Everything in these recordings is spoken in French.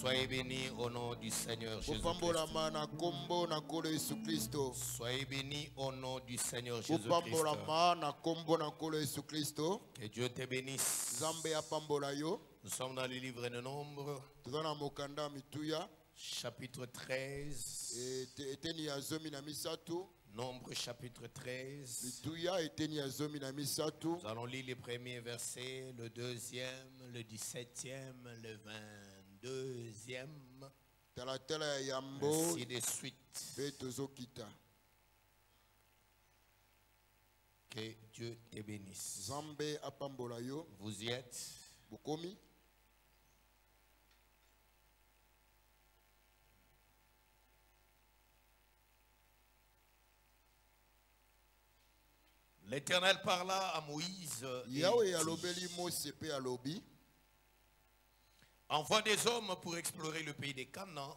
Soyez bénis au nom du Seigneur Jésus-Christ. Soyez bénis au nom du Seigneur Jésus-Christ. Que Dieu te bénisse. Nous sommes dans le livre de Nombre, chapitre 13. Nombre chapitre 13. Nous allons lire les premiers versets, le deuxième, le 17e, le 22e, ainsi de suite. Que Dieu te bénisse. Vous y êtes? L'Éternel parla à Moïse et dit, envoie des hommes pour explorer le pays des Canaan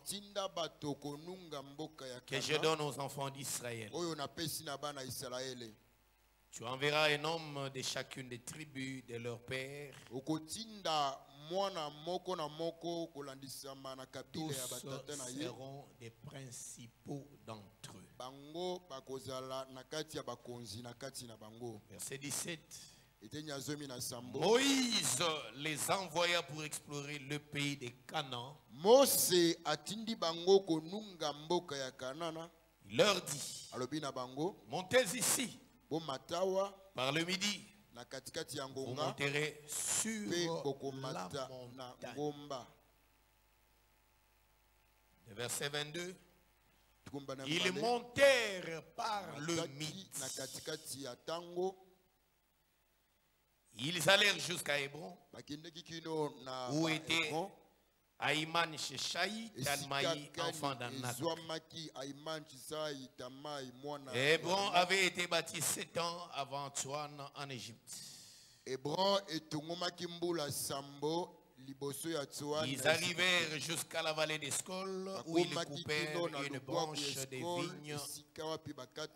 que je donne aux enfants d'Israël. Tu enverras un homme de chacune des tribus de leur père. Tous seront des principaux d'entre eux. Verset 17. Moïse les envoya pour explorer le pays des Canaan. Il leur dit, montez ici par le midi. Vous monterez sur la montagne. Le verset 22. Ils montèrent par le midi. Ils allèrent jusqu'à Hébron, où était Aïman Sheshai, Talmaï, enfant d'Anak. Hébron avait été bâti 7 ans avant Antoine en Égypte. Ils arrivèrent jusqu'à la vallée d'Escol, où ils coupèrent une branche de vigne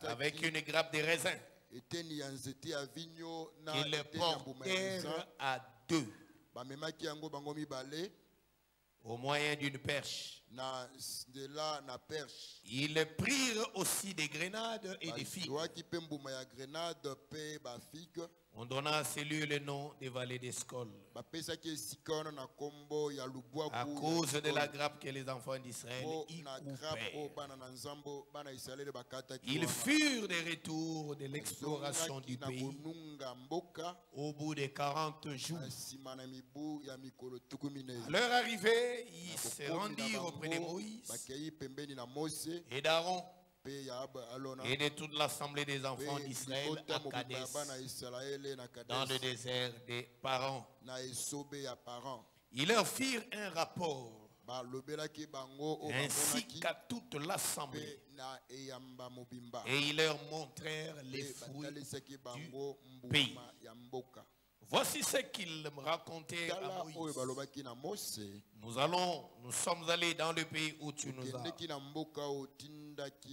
avec une grappe de raisin. Ils portèrent à 2 au moyen d'une perche. Ils prirent aussi des grenades et des figues. On donna à ces lieux le nom des vallées d'Escol, à cause de la grappe que les enfants d'Israël y coupèrent. Ils furent de retour de l'exploration du pays au bout de 40 jours. À leur arrivée, ils se rendirent auprès de Moïse et d'Aaron et de toute l'assemblée des enfants d'Israël à Kadès, dans le désert des Paran. Ils leur firent un rapport, ainsi qu'à toute l'assemblée, et ils leur montrèrent les fruits du pays. Voici ce qu'ils me racontaient à Moïse. Nous sommes allés dans le pays où tu nous as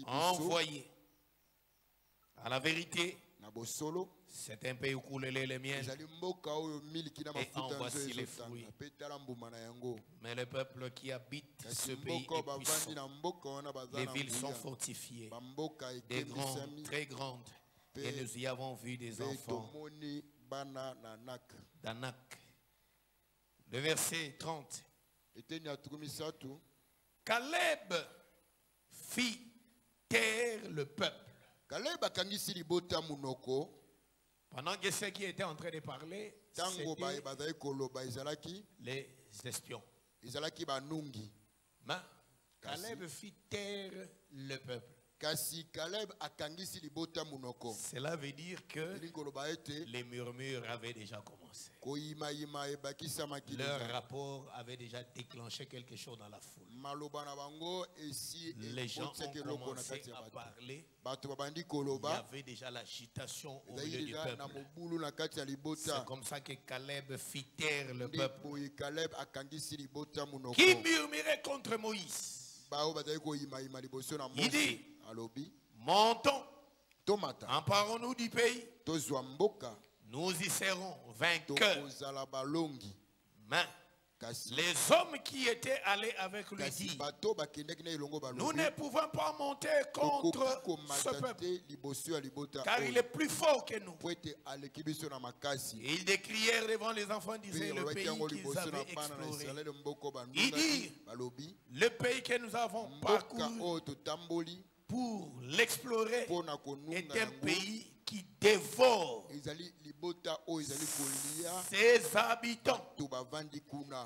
envoyés. À la vérité, c'est un pays où coule le lait et le miel, et en voici les fruits. Mais le peuple qui habite ce pays est puissant. Les villes sont fortifiées, des grandes, très grandes, et nous y avons vu des enfants d'Anak. Le verset 30. Caleb fit taire le peuple. Pendant que ceux qui étaient en train de parler, c'était les espions. Mais Caleb fit taire le peuple. Cela veut dire que les murmures avaient déjà commencé. Leur rapport avait déjà déclenché quelque chose dans la foule. Les gens ont commencé à parler. Il y avait déjà l'agitation au milieu du peuple. C'est comme ça que Caleb fit taire le peuple qui murmurait contre Moïse. Il dit, montons, emparons-nous du pays, nous y serons vainqueurs. Mais Les hommes qui étaient allés avec lui disent, nous ne pouvons pas monter contre ce peuple, car il est plus fort que nous. Et ils décrièrent devant les enfants d'Israël le pays qu'ils avaient exploré. Ils disent, le pays que nous avons parcouru pour l'explorer est un pays qui dévore ses habitants.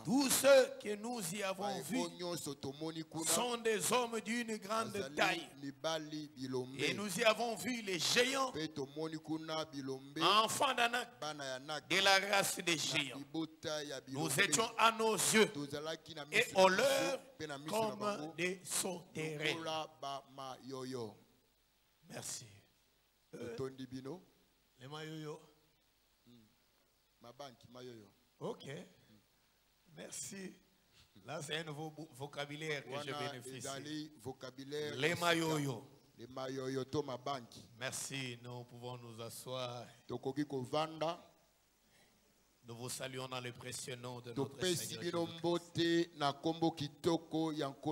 Tous ceux que nous y avons vus sont des hommes d'une grande taille. Et nous y avons vu les géants, enfants d'Anak, de la race des géants. Nous étions à nos yeux et au leur comme des sauterelles. Merci. Les mayoyo. Ok. Merci. Là, c'est un nouveau vocabulaire que je bénéficie. Les mayoyo. Merci. Nous pouvons nous asseoir. Nous vous saluons dans le précieux nom de notre Seigneur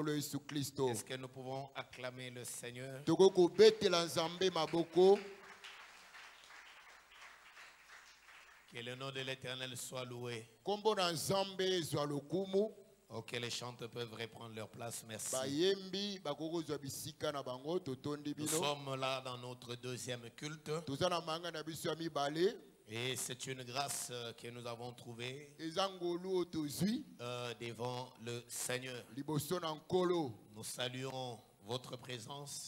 Jésus-Christ. Est-ce que nous pouvons acclamer le Seigneur? Que le nom de l'Éternel soit loué. Ok, les chanteurs peuvent reprendre leur place. Merci. Nous sommes là dans notre deuxième culte. Et c'est une grâce que nous avons trouvée devant le Seigneur. Nous saluons votre présence.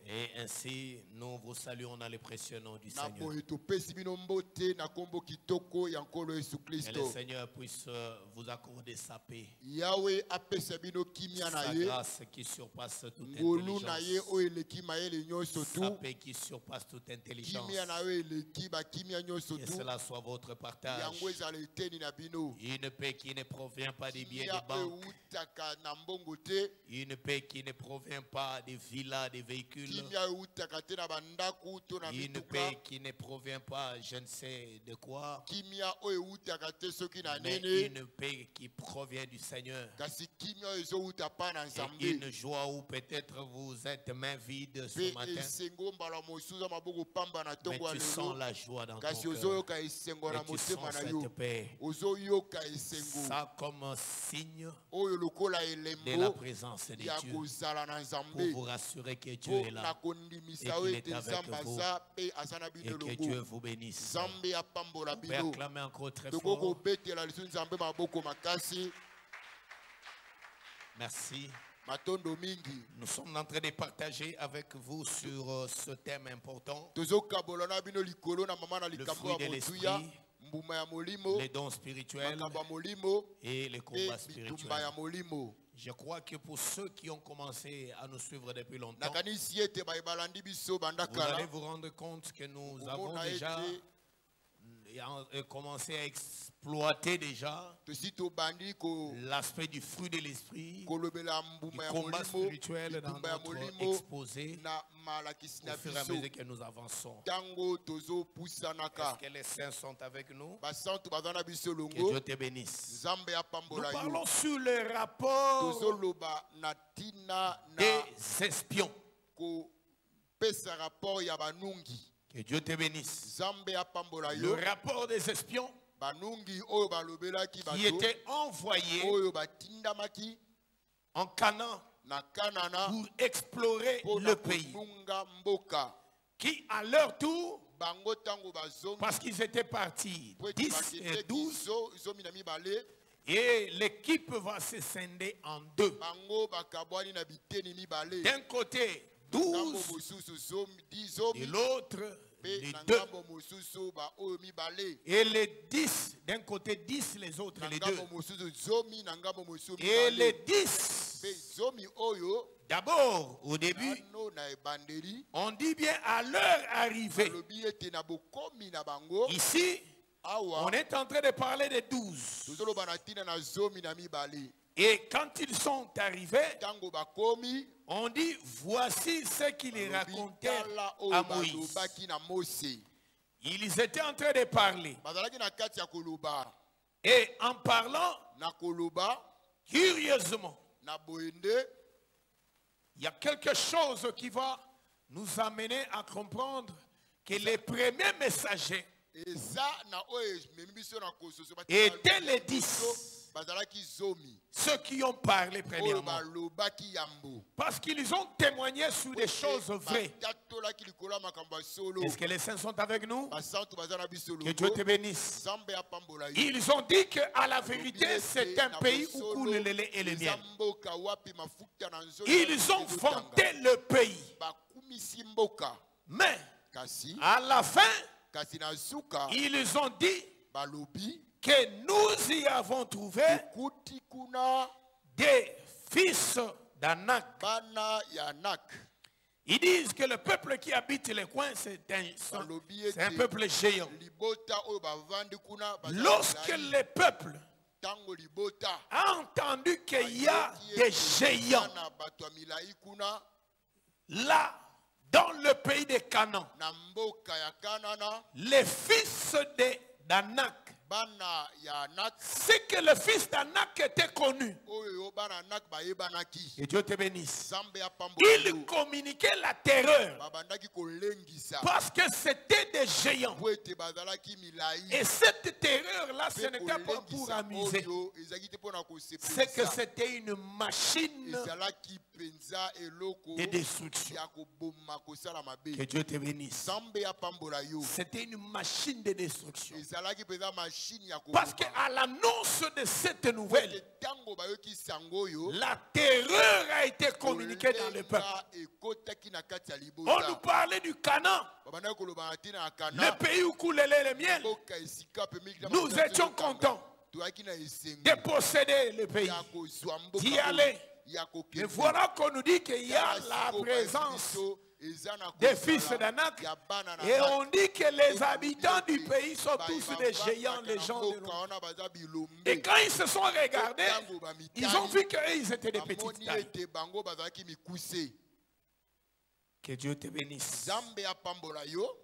Et ainsi, nous vous saluons dans le précieux nom du Seigneur. Que le Seigneur puisse vous accorder sa paix. Sa grâce qui surpasse toute intelligence. Sa paix qui surpasse toute intelligence. Que cela soit votre partage. Une paix qui ne provient pas des billets de banque. Une paix qui ne provient pas des villas, des véhicules. Une paix qui ne provient pas, je ne sais de quoi. Mais une paix qui provient du Seigneur. Et une joie où peut-être vous êtes main vide ce matin. Mais tu sens la joie dans ton cœur. Et tu sens cette paix. Ça comme un signe de la présence de Dieu. Pour vous rassurer que Dieu est là. Et qu'il est avec vous. Et que Dieu vous bénisse. On peut acclamer encore très fort. Merci. Nous sommes en train de partager avec vous sur ce thème important. Le fruit de l'esprit, les dons spirituels et les combats spirituels. Je crois que pour ceux qui ont commencé à nous suivre depuis longtemps, vous allez vous rendre compte que nous avons déjà commencé à exploiter déjà l'aspect du fruit de l'esprit, du combat spirituel dans notre exposé au fur et à mesure que nous avançons. Est-ce que les saints sont avec nous? Que Dieu te bénisse. Nous parlons sur le rapport des espions. Que Dieu te bénisse. Le rapport des espions qui était envoyé en Canaan pour explorer le pays, qui à leur tour, parce qu'ils étaient partis 10 et 12, et l'équipe va se scinder en deux. D'un côté 12 et l'autre les 2. Et les 10 d'un côté 10, les autres les 2. Et les 10 d'abord au début on dit bien à leur arrivée. Ici on est en train de parler des 12. Et quand ils sont arrivés, on dit voici ce qu'ils racontèrent à Moïse. Ils étaient en train de parler. Et en parlant, curieusement, il y a quelque chose qui va nous amener à comprendre que les premiers messagers étaient les 10. Ceux qui ont parlé premièrement. Parce qu'ils ont témoigné sur des choses vraies. Est-ce que les saints sont avec nous? Que Dieu te bénisse. Ils ont dit qu'à la vérité, c'est un pays où coule le lait et le miel. Ils ont vanté le pays. Mais à la fin, ils ont dit que nous y avons trouvé des fils d'Anak. Ils disent que le peuple qui habite les coins, c'est un peuple géant. Lorsque le peuple a entendu qu'il y a des géants là, dans le pays de Canaan, les fils d'Anak, c'est que le fils d'Anak était connu. Et Dieu te bénisse. Il communiquait la terreur parce que c'était des géants. Et cette terreur-là, ce n'était pas pour amuser. C'est que c'était une machine de destruction. Que Dieu te bénisse. C'était une machine de destruction. Parce qu'à l'annonce de cette nouvelle, la terreur a été communiquée dans le peuple. On nous parlait du Canaan, le pays où coule le lait et le miel. Nous étions contents de posséder le pays, d'y aller. Mais voilà qu'on nous dit qu'il y a la présence des fils d'Anak, et on dit que les habitants du pays sont tous des géants, les gens de l'eau. Et quand ils se sont regardés, ils ont vu qu'ils étaient des petites tailles. Que Dieu te bénisse.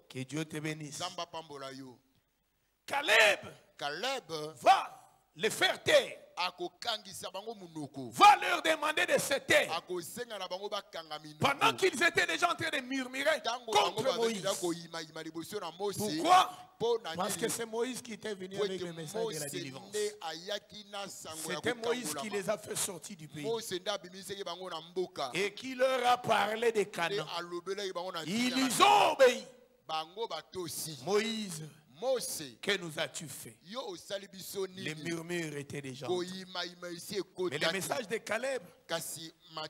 Que Dieu te bénisse. Caleb va les faire taire. Va leur demander de se taire. Pendant qu'ils étaient déjà en train de murmurer contre Moïse. Pourquoi? Parce que c'est Moïse qui était venu avec le message de la délivrance. C'était Moïse qui les a fait sortir du pays. Et qui leur a parlé des Canaan. Ils ont obéi. Moïse, que nous as-tu fait? Les murmures étaient déjà entendus. Mais le message de Caleb,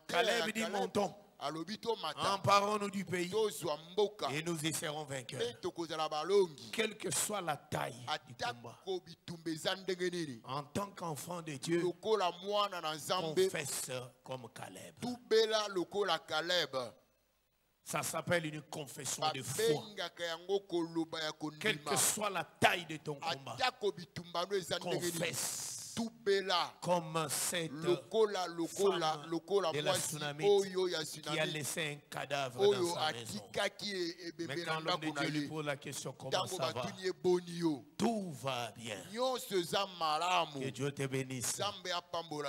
Caleb dit montons, emparons-nous du pays et nous y serons vainqueurs. Quelle que soit la taille du combat, en tant qu'enfant de Dieu, confesse comme Caleb. Ça s'appelle une confession de foi. Quelle que soit la taille de ton combat, confesse. Comme cette femme de la Tsunamite qui a laissé un cadavre dans sa maison. Mais quand l'homme de Dieu lui pose la question, comment ça va? Tout va bien. Que Dieu te bénisse.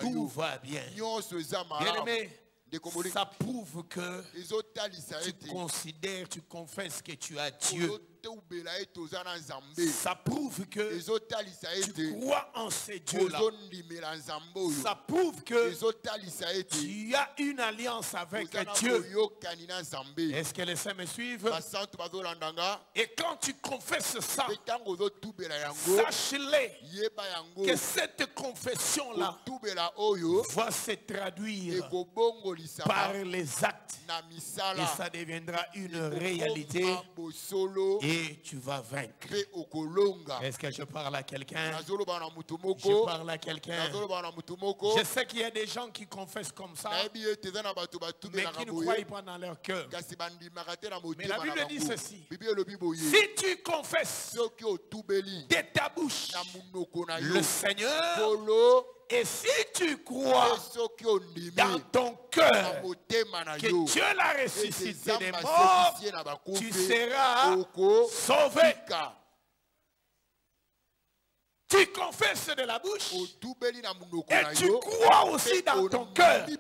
Tout va bien. Bien-aimé, ça prouve que tu considères, tu confesses que tu as Dieu. Ça prouve que tu crois en ces dieux-là. Ça prouve que tu as une alliance avec Dieu. Est-ce que les saints me suivent? Et quand tu confesses ça, sache-le que cette confession-là va se traduire par les actes. Et ça deviendra une réalité. Et tu vas vaincre. Est-ce que je parle à quelqu'un? Je parle à quelqu'un. Je sais qu'il y a des gens qui confessent comme ça, mais qui ne croient pas dans leur cœur. Mais la Bible dit ceci: si tu confesses de ta bouche le Seigneur, et si tu crois dans ton cœur que Dieu l'a ressuscité des morts, tu seras sauvé. Tu confesses de la bouche et tu crois aussi dans ton cœur. Tu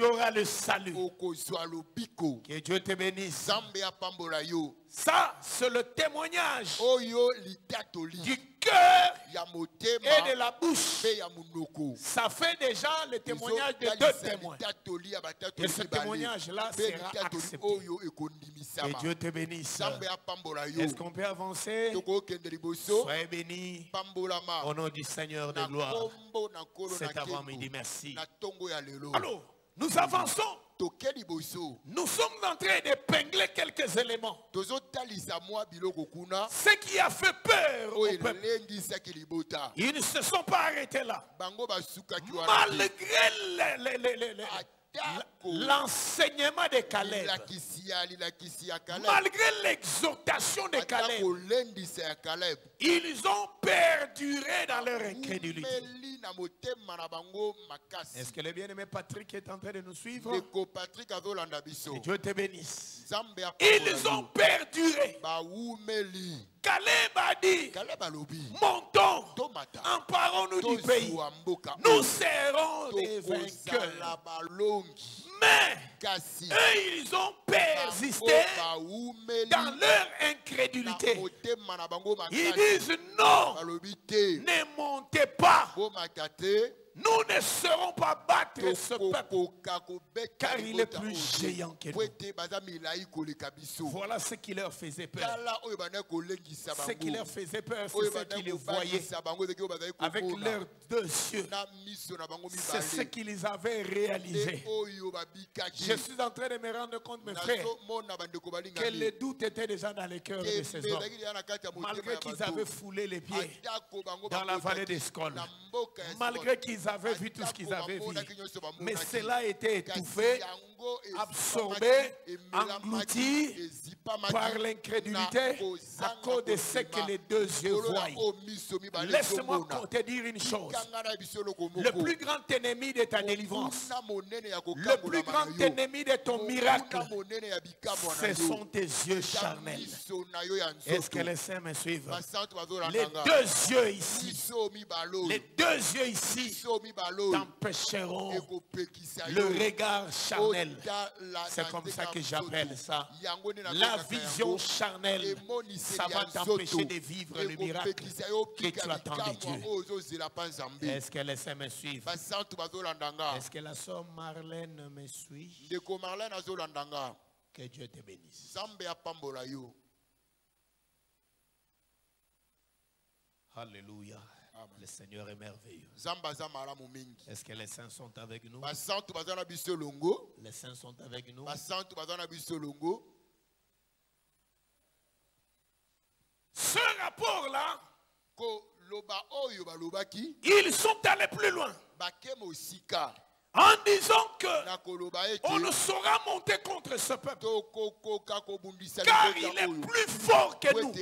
auras le salut. Que Dieu te bénisse. Ça, c'est le témoignage du cœur et de la bouche. Ça fait déjà le témoignage de deux témoins. Et ce témoignage-là sera accepté. Que Dieu te bénisse. Est-ce qu'on peut avancer? Soyez bénis au nom du Seigneur de gloire. Cet avant-midi, merci. Alors, nous avançons. Nous sommes en train d'épingler quelques éléments. Ce qui a fait peur au peuple. Ils ne se sont pas arrêtés là. Malgré l'enseignement de Caleb, malgré l'exhortation de Caleb, ils ont perduré dans leur incrédulité. Est-ce que le bien-aimé Patrick est en train de nous suivre? Que Dieu te bénisse. Ils ont perduré. Caleb a dit, montons, emparons-nous du pays. Nous serons des vainqueurs. Mais eux, ils ont persisté dans leur incrédulité. Ils disent non, ne montez pas. Nous ne serons pas battre ce peuple, car il est plus géant que nous. Voilà ce qui leur faisait peur. Ce qui leur faisait peur, c'est ce qu'ils voyaient avec leurs deux yeux. C'est ce qu'ils avaient réalisé. Je suis en train de me rendre compte, mes frères, que les doutes étaient déjà dans les cœurs de ces hommes. Malgré qu'ils avaient foulé les pieds dans la vallée d'Escol, malgré qu'ils avaient vu tout ce qu'ils avaient vu, mais cela a été étouffé, absorbé, englouti par l'incrédulité à cause de ce que les deux yeux voient. Laisse-moi te dire une chose. Le plus grand ennemi de ta délivrance, le plus grand ennemi de ton miracle, ce sont tes yeux charnels. Est-ce que les saints me suivent? Les deux yeux ici, les deux yeux ici t'empêcheront le regard charnel. C'est comme ça que j'appelle ça. La vision charnelle, ça va t'empêcher de vivre le miracle que tu attends de Dieu. Est-ce que les saints me suivent? Est-ce que la sœur Marlène me suit? Que Dieu te bénisse. Alléluia. Le Seigneur est merveilleux. Est-ce que les saints sont avec nous? Les saints sont avec nous. Ce rapport-là, ils sont allés plus loin en disant que on ne saura monter contre ce peuple car il est plus fort que nous.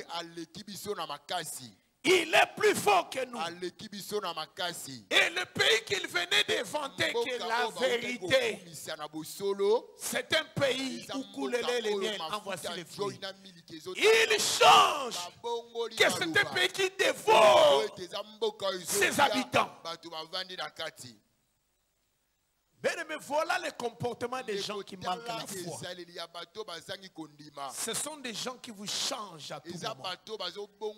Il est plus fort que nous. Et le pays qu'il venait de vanter que la vérité, c'est un pays où coulent les miels. En voici les fruits. Il change que c'est un pays qui dévore ses habitants. Mais voilà le comportement des gens qui manquent la foi. Ce sont des gens qui vous changent à tout moment.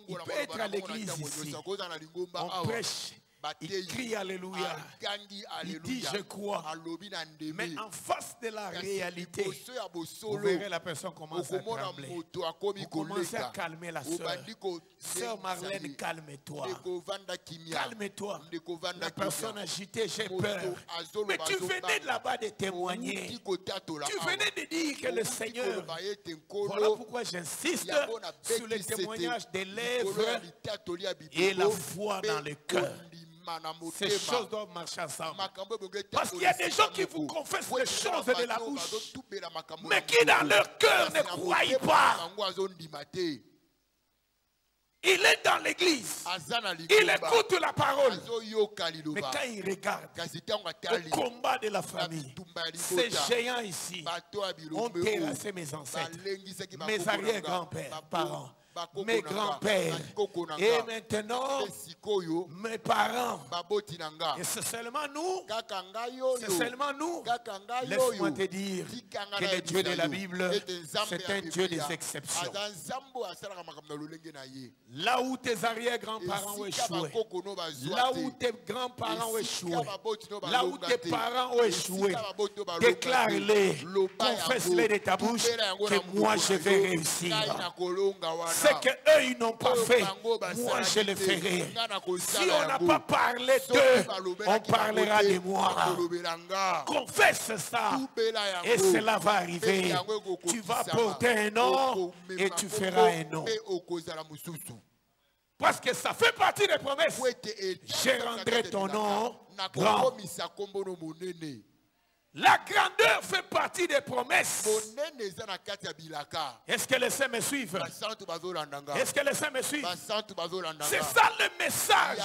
Il peut être à l'église ici. On prêche. Il crie Alléluia. Il dit je crois. Mais en face de la réalité, vous verrez la personne commencer à trembler. Vous commencez à calmer la sœur. Sœur Marlène, calme-toi. Calme-toi. La personne agitée, j'ai peur. Mais tu venais de là-bas de témoigner. Tu venais de dire que le Seigneur, voilà pourquoi j'insiste sur le témoignage des lèvres et la foi dans le cœur. Ces choses doivent marcher ensemble. Parce qu'il y a des gens qui vous confessent les choses de la bouche, mais qui dans leur cœur ne croient pas. Il est dans l'église. Il écoute la parole. Mais quand il regarde le combat de la famille, ces géants ici ont terrassé mes ancêtres, mes arrière-grands-pères, parents. mes grands-pères, et maintenant mes parents. Et c'est seulement nous, laisse-moi te dire que le Dieu de la Bible, c'est un Dieu des exceptions. Là où tes arrière-grands-parents ont échoué, là où tes grands-parents ont échoué, là où tes parents ont échoué, déclare-les, confesse-les de ta bouche que moi je vais réussir. Ce qu'eux ils n'ont pas fait, moi je le ferai. Si on n'a pas parlé d'eux, on parlera de moi. Confesse ça et cela va arriver. Tu vas porter un nom et tu feras un nom. Parce que ça fait partie des promesses. Je rendrai ton nom grand. La grandeur fait partie des promesses. Est-ce que les saints me suivent? Est-ce que les saints me suivent? C'est ça le message.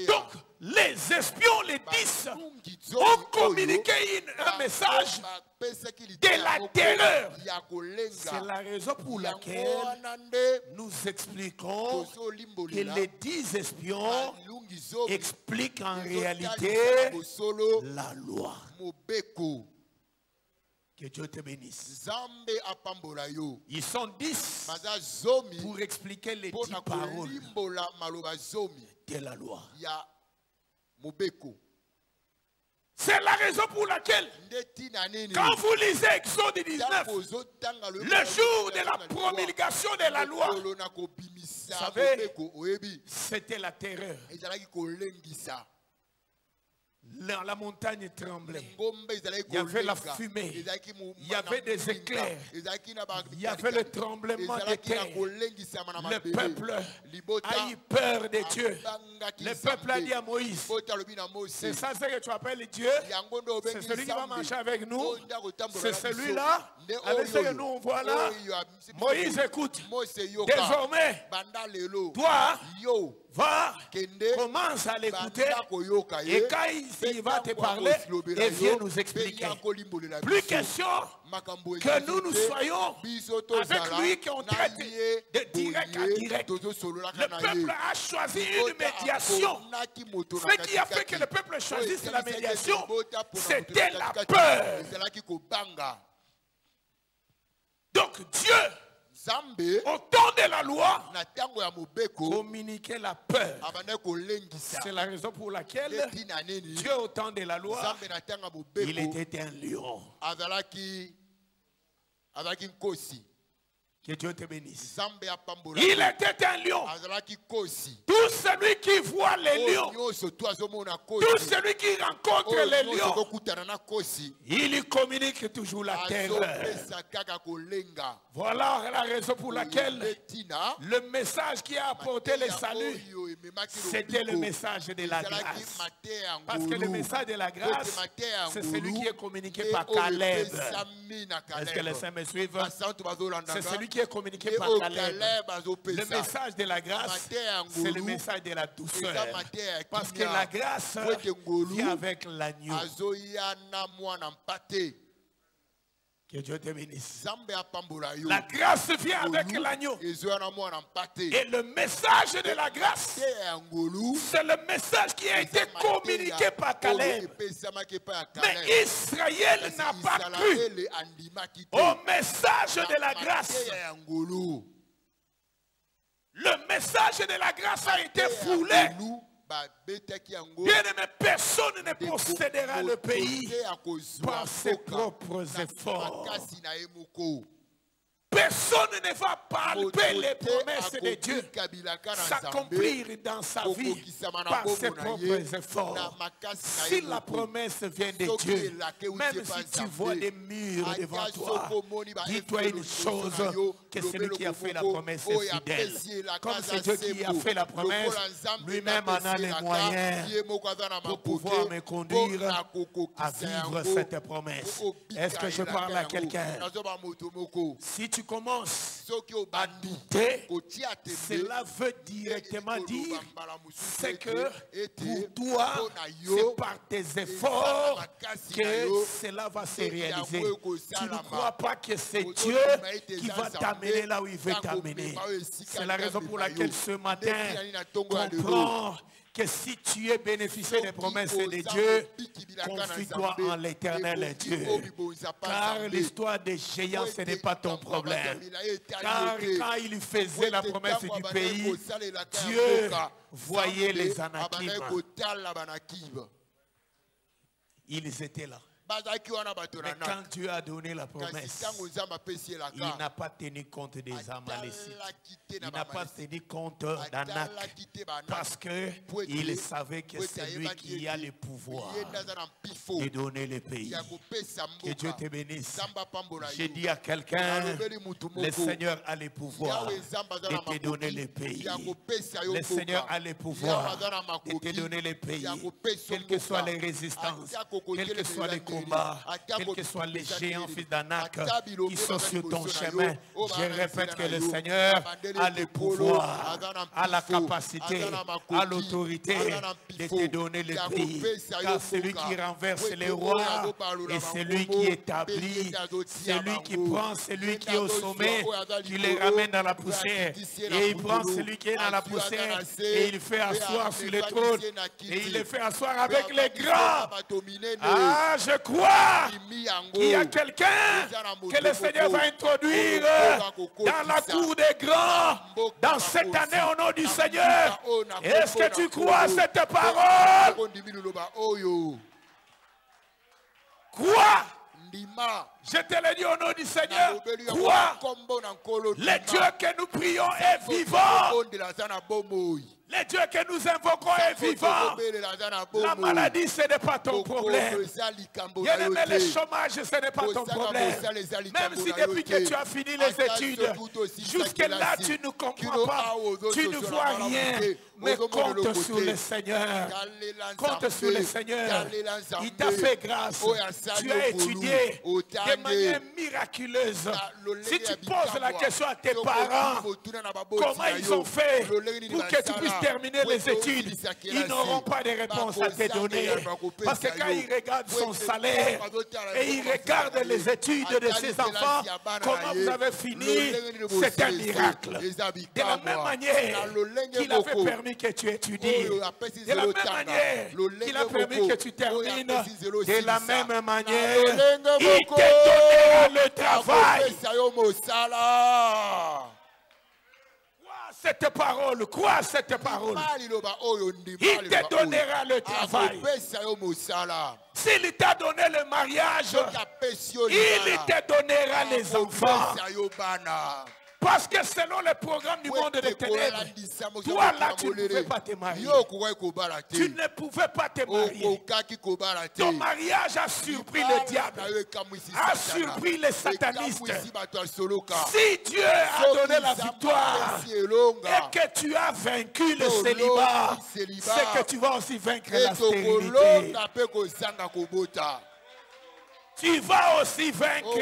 Donc, les espions, les 10, ont communiqué un message de la terreur. C'est la raison pour laquelle nous expliquons que les 10 espions expliquent en réalité la loi. Que Dieu te bénisse. Ils sont 10 pour expliquer les 10 paroles de la loi. C'est la raison pour laquelle, quand vous lisez Exode 19, le jour de la promulgation de la loi, vous savez, c'était la terreur. La montagne tremblait. Il y avait la fumée. Il y avait des éclairs. Il y avait le tremblement de terre. Le peuple a eu peur de Dieu. Le peuple a dit à Moïse, c'est ça ce que tu appelles Dieu? C'est celui qui va marcher avec nous? C'est celui-là? Avec ce que nous on voit là? Moïse, écoute. Désormais, toi, va, commence à l'écouter. Et quand il va te parler, et vient nous expliquer. Plus question que nous soyons avec lui, qu'on traite de direct à direct. Le peuple a choisi une médiation. Ce qui a fait que le peuple choisisse la médiation, c'était la peur. Donc Dieu, au temps de la loi, communiquait la peur. C'est la raison pour laquelle Dieu, au temps de la loi, il était un lion. Que Dieu te bénisse. Il était un lion. Tout celui qui voit les lions, tout celui qui rencontre les lions, il lui communique toujours la terreur. Voilà la raison pour laquelle le message qui a apporté le salut, c'était le message de la grâce. Parce que le message de la grâce, c'est celui qui est communiqué par Caleb. Est-ce que les saints me suivent? C'est celui qui est communiqué par Caleb. Le message de la grâce, c'est le message de la douceur. Parce que la grâce vient avec l'agneau. Que Dieu te bénisse. La grâce vient avec l'agneau. Et le message de la grâce, c'est le message qui a été communiqué par Caleb. Mais Israël n'a pas cru au message de la grâce. Le message de la grâce a été foulé. Bien-aimé, personne ne possédera le pays par ses propres efforts. Personne ne va palper les promesses de Dieu, s'accomplir dans sa vie par ses propres efforts. Si la promesse vient de Dieu, même si tu vois des murs devant toi, dis-toi une chose, que celui qui a fait la promesse est fidèle. Comme c'est Dieu qui a fait la promesse, lui-même en a les moyens pour pouvoir me conduire à vivre cette promesse. Est-ce que je parle à quelqu'un? Si tu commences à douter, cela veut directement dire c'est que pour toi, c'est par tes efforts que cela va se réaliser. Tu ne crois pas que c'est Dieu qui va t'amener là où il veut t'amener. C'est la raison pour laquelle ce matin, comprends que si tu es bénéficiaire des promesses de Dieu, confie-toi en l'éternel Dieu. Car l'histoire des géants, ce n'est pas ton problème. Car quand il faisait la promesse du pays, Dieu voyait les Anakim. Ils étaient là. Mais quand Dieu a donné la promesse, il n'a pas tenu compte des Amalécites. Il n'a pas tenu compte d'Anak. Parce qu'il savait que c'est lui qui a le pouvoir de donner le pays. Que Dieu te bénisse. J'ai dit à quelqu'un, le Seigneur a le pouvoir de te donner le pays. Le Seigneur a le pouvoir de te donner le pays. Quelles que soient les résistances, quels que soient les combats, quels que soient les géants fils d'Anak qui sont sur ton chemin, je répète que le Seigneur a le pouvoir, a la capacité, a l'autorité de te donner le pays. Car celui qui renverse les rois et celui qui établit, celui qui prend celui qui est au sommet, qui les ramène dans la poussière. Et il prend celui qui est dans la poussière et il fait asseoir sur le trône. Et il le fait asseoir avec les grands. Ah, je crois qu'il y a quelqu'un que le Seigneur va introduire dans la cour des grands dans cette année au nom du Seigneur. Est-ce que tu crois à cette parole? Crois. Je te le dis au nom du Seigneur. Crois. Le Dieu que nous prions est vivant. Le Dieu que nous invoquons est vivant. La maladie, ce n'est pas ton problème. Bien-aimé, le chômage, ce n'est pas ton problème. Même si depuis que tu as fini les études, jusque-là, tu ne comprends pas, tu ne vois rien. Mais compte sur le Seigneur. Compte sur le Seigneur. Il t'a fait grâce. Tu as étudié de manière miraculeuse. Si tu poses la question à tes parents, comment ils ont fait pour que tu puisses terminer les études, ils n'auront pas de réponse à te donner. Parce que quand ils regardent son salaire et ils regardent les études de ses enfants, comment vous avez fini, c'est un miracle. De la même manière qu'il avait permis que tu étudies, de la même manière qu'il a permis que tu termines, de la même manière, il te donnera le travail. Cette parole, crois cette parole. Il te donnera le travail. S'il t'a donné le mariage, il te donnera les enfants. Parce que selon le programme du monde des ténèbres, toi là tu ne pouvais pas te marier. Tu ne pouvais pas te marier. Ton mariage a surpris le diable, a surpris les satanistes. Si Dieu a donné la victoire et que tu as vaincu le célibat, c'est que tu vas aussi vaincre la stérilité. Tu vas aussi vaincre.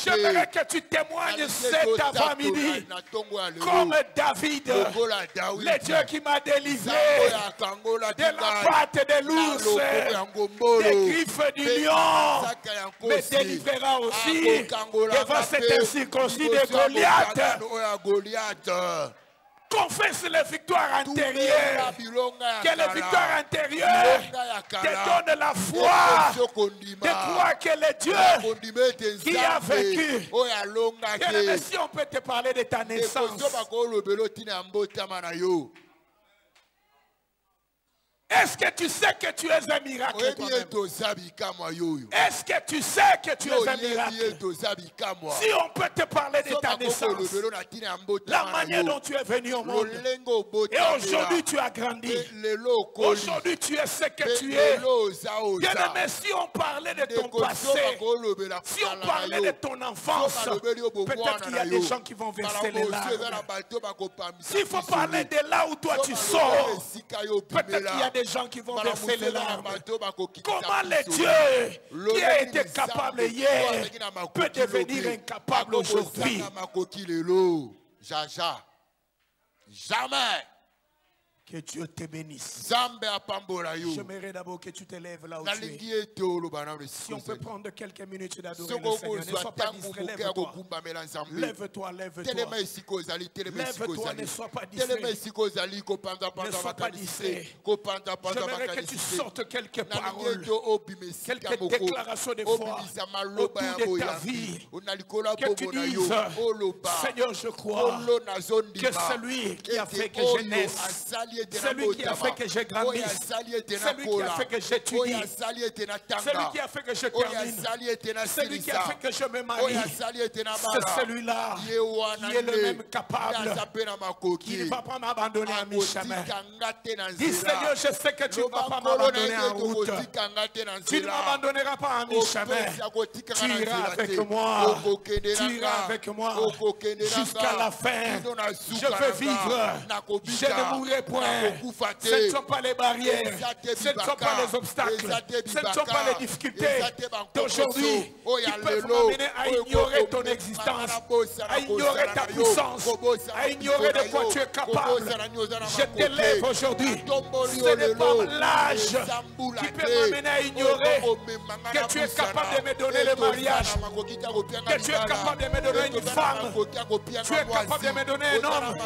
J'aimerais que tu témoignes cet avant-midi comme David, le Dieu qui m'a délivré de la patte de l'ours, des griffes du lion, me délivrera aussi devant cet incirconcis de Goliath. Confesse les victoires antérieures. Que les victoires antérieures te donnent la foi de croire que le Dieu qui a vécu. Bien-aimé, si on peut te parler de ta naissance. Est-ce que tu sais que tu es un miracle? Est-ce que tu sais que tu es un miracle? Si on peut te parler de ta naissance, la manière dont tu es venu au monde, et aujourd'hui tu as grandi, aujourd'hui tu es ce que tu es. Bien-aimé, si on parlait de ton passé, si on parlait de ton enfance, peut-être qu'il y a des gens qui vont verser les larmes. S'il faut parler de là où toi tu sors, peut-être qu'il y a des des gens qui vont verser les larmes. Comment les dieux qui a été capable hier peut devenir incapable aujourd'hui? Jamais. Que Dieu te bénisse. J'aimerais d'abord que tu te lèves là où tu es. Si on peut prendre quelques minutes d'adorer le Seigneur, ne sois pas distrait, lève-toi. Lève-toi, lève-toi. Lève-toi, ne sois pas distrait. Ne sois pas distrait. J'aimerais que tu sortes quelques paroles, quelques déclarations de foi autour de ta vie. Que tu dises, Seigneur, je crois que celui qui a fait que je naisse, celui qui a fait que je grandisse, celui qui a fait que j'étudie, celui qui a fait que je termine, celui qui a fait que je me marie, c'est celui-là qui est le même capable, qui ne va pas m'abandonner à mi-chemin. Dis Seigneur, je sais que tu ne vas pas m'abandonner en route. Tu ne m'abandonneras pas à mi-chemin. Tu iras avec moi. Tu iras avec moi jusqu'à la fin. Je veux vivre. Je ne mourrai point. Ce ne sont pas les barrières, ce ne sont pas les obstacles, ce ne sont pas les difficultés d'aujourd'hui qui peuvent m'amener à ignorer ton existence, à ignorer ta puissance, à ignorer de quoi tu es capable. Je t'élève aujourd'hui. Ce n'est pas l'âge qui peut m'amener à ignorer que tu es capable de me donner le mariage, que tu es capable de me donner une femme, tu es capable de me donner un homme,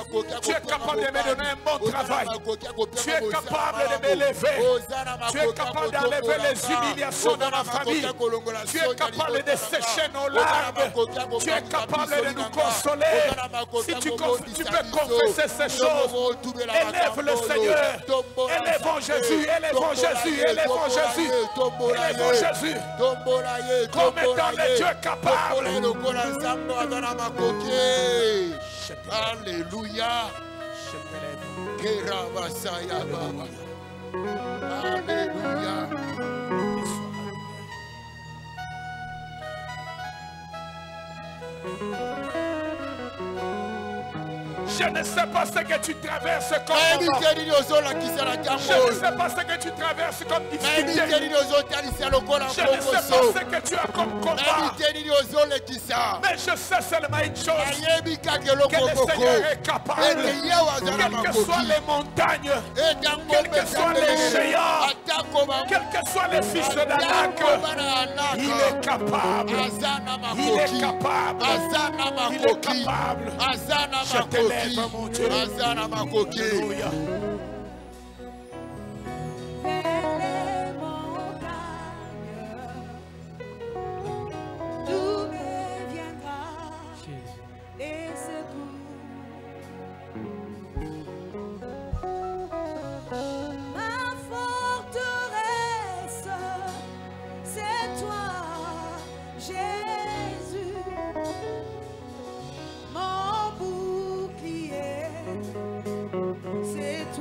tu es capable de me donner un bon travail. Tu es capable de m'élever. Tu es capable d'enlever les humiliations dans ma famille. Tu es capable de sécher nos larmes. Tu es capable de nous consoler. Si tu peux confesser ces choses, élève le Seigneur. Élèvons Jésus, élèvons Jésus, élèvons Jésus. Élèvons Jésus. Comme étant le Dieu capable. Alléluia. Alléluia. Je ne sais pas ce que tu traverses comme moment. Je ne sais pas ce que tu traverses comme difficulté. Je ne sais pas ce que tu as comme combat. Mais je sais seulement une chose, que le Seigneur est capable. Quelles que soient les montagnes, quels que soient les géants, quels que soient les fils d'Anak, il est capable. Il est capable. Il est capable. Je t'élève, mon Dieu. Alléluia. C'est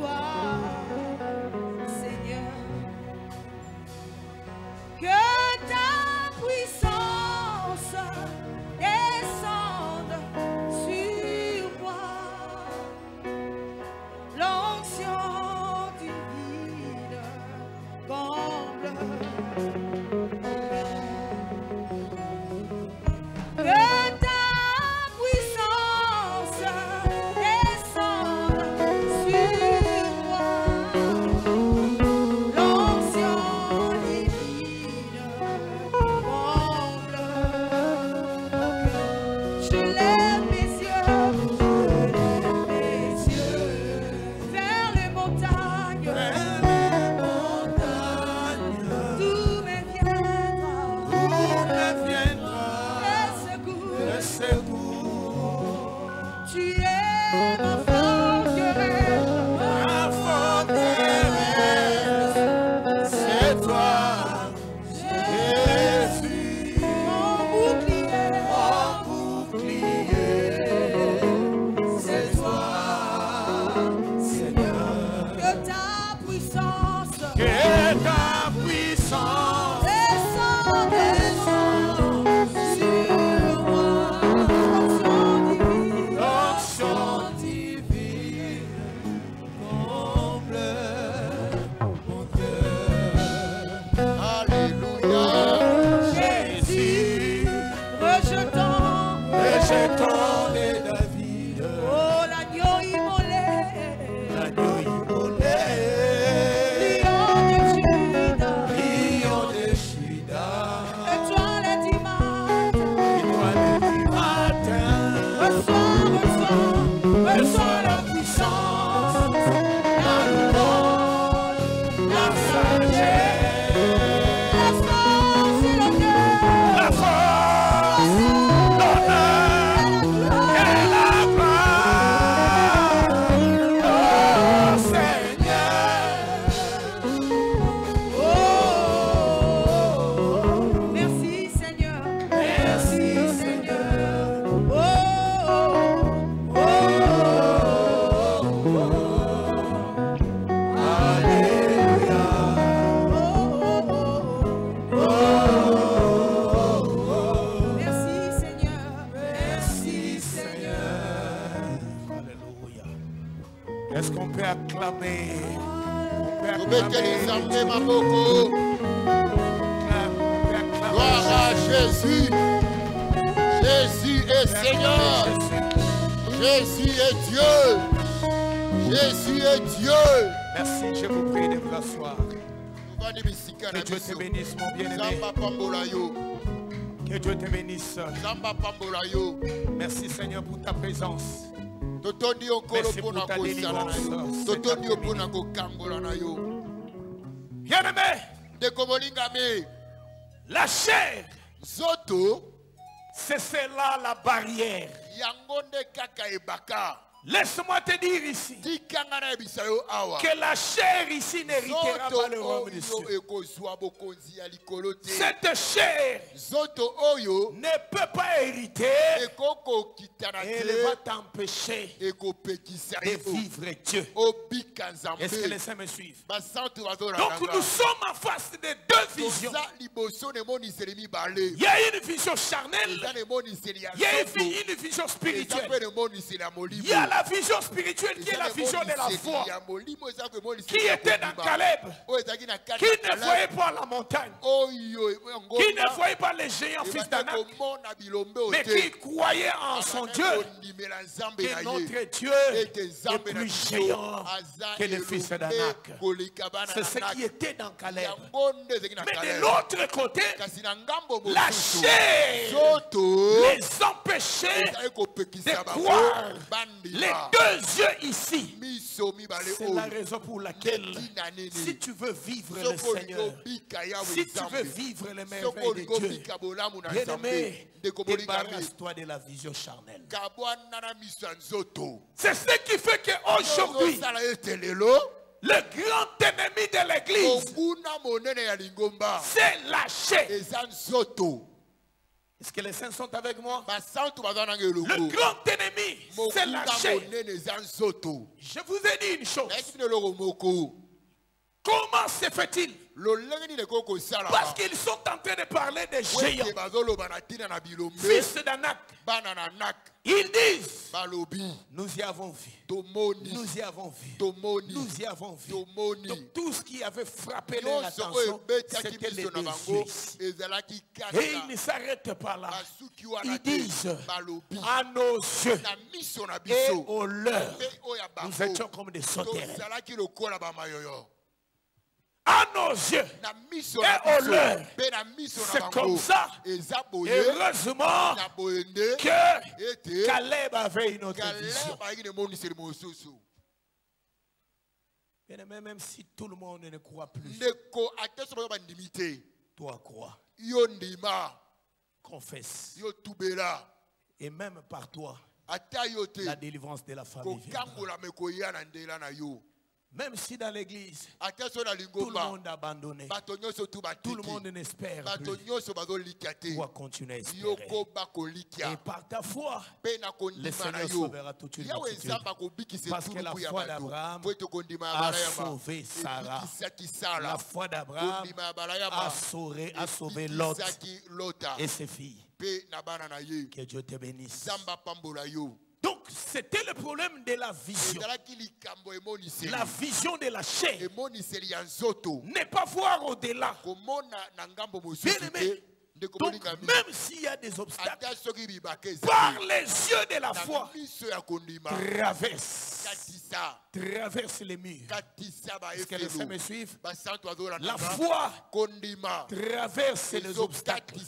acclamer. Gloire à Jésus. Jésus est Seigneur. Jésus est Dieu. Jésus est Dieu. Merci, je vous prie de vous asseoir. Que Dieu te bénisse, mon bien-aimé. Que Dieu te bénisse. Merci, Seigneur, pour ta présence. Merci pour ta délivrance. Bien-aimé, la chair, c'est celle-là la barrière. Laisse-moi te dire ici que la chair ici n'héritera pas le royaume des cieux. Cette chair ne peut pas hériter et elle va t'empêcher de vivre Dieu. Est-ce que les saints me suivent? Donc nous sommes en face de deux visions. Il y a une vision charnelle, il y a une vision spirituelle. Il y a la vision spirituelle qui est la vision de la foi, qui était dans Caleb, qui ne voyait pas la montagne, qui ne voyait pas les géants fils d'Anak, mais qui croyait en son Dieu, que notre Dieu est plus géant que les fils d'Anak. C'est ce qui était dans Caleb. Mais de l'autre côté, la chair les empêchait de croire. Les deux yeux ici, c'est la raison pour laquelle, si tu veux vivre le Seigneur, si tu veux vivre les merveilles de Dieu, bien-aimé, débarrasse-toi de la vision charnelle. C'est ce qui fait qu'aujourd'hui, le grand ennemi de l'église, c'est la chair. Est-ce que les saints sont avec moi? Le grand ennemi, c'est la chair. Je vous ai dit une chose. Comment se fait-il? Parce qu'ils sont en train de parler des géants, fils d'Anak. Ils disent, nous y avons vu, nous y avons vu, nous y avons vu. Donc tout ce qui avait frappé leur attention, c'était les deux yeux. Et ils ne s'arrêtent pas là. Ils disent, à nos yeux et aux leurs, nous étions comme des sauterelles. À nos yeux et aux leurs, c'est comme ça. Et heureusement que Caleb avait une autre vision. Bien-aimé, même si tout le monde ne croit plus, toi crois. Confesse. Et même par toi, la délivrance de la famille viendra. Même si dans l'église, tout le monde a abandonné, tout le monde n'espère plus, tu vas continuer à espérer. Et par ta foi, le Seigneur sauvera toute une multitude. Parce que la foi d'Abraham a sauvé Sarah. La foi d'Abraham a sauvé Lot et ses filles. Que Dieu te bénisse. Donc, c'était le problème de la vision. La vision de la chair n'est pas voir au-delà. Bien aimé, donc même s'il y a des obstacles, par les yeux de la foi, traverse les murs. Est-ce que les saints me suivent? La foi traverse les obstacles.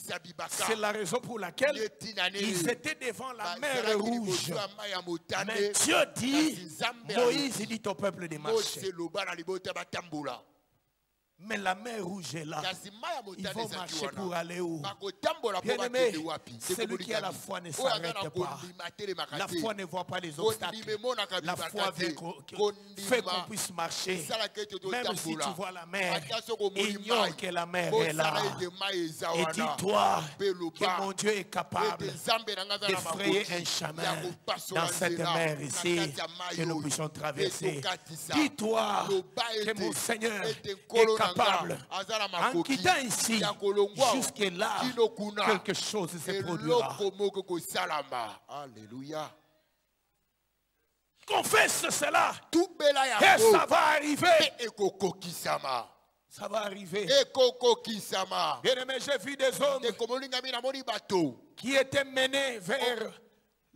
C'est la raison pour laquelle ils étaient devant la mer rouge. Mais Dieu dit, Moïse dit au peuple de marcher. Mais la mer rouge est là. Ils vont marcher pour aller où? Bien-aimé, celui qui a la foi ne s'arrête pas. La foi ne voit pas les obstacles. La foi fait qu'on puisse marcher. Même si tu vois la mer, ignore que la mer est là. Et dis-toi que mon Dieu est capable d'effrayer un chemin dans cette mer ici que nous puissions traverser. Dis-toi que mon Seigneur est capable. En quittant ici, jusque là, quelque chose se produira. Alléluia. Confesse cela. Et ça va arriver. Ça va arriver. Bien-aimé, j'ai vu des hommes qui étaient menés vers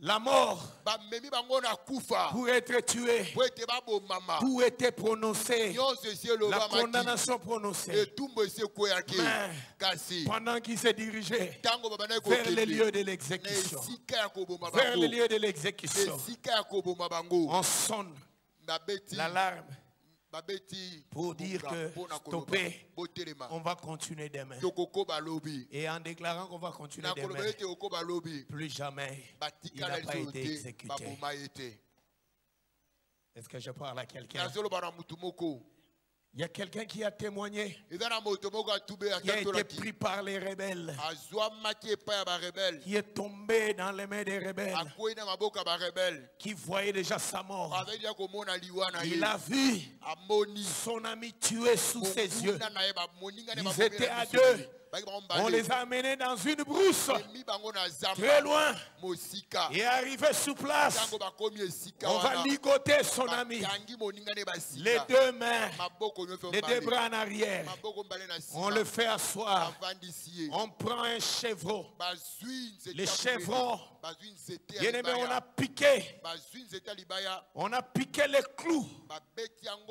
la mort pour être tués. Tout était prononcé. La condamnation prononcée. Mais pendant qu'ils se dirigeaient vers les lieux de l'exécution, on sonne l'alarme pour dire que stoppez, on va continuer demain. Et en déclarant qu'on va continuer demain, plus jamais il n'a pas été exécuté. Est-ce que je parle à quelqu'un? Il y a quelqu'un qui a témoigné, qui a été pris par les rebelles, qui est tombé dans les mains des rebelles, qui voyait déjà sa mort. Il a vu son ami tué sous ses yeux. Ils étaient à deux. On les a amenés dans une brousse très loin et arrivé sur place, on va ligoter son ami, les deux mains, les deux bras en arrière, on le fait asseoir, on prend un chevreau, les chevrons, bien aimé, on a piqué les clous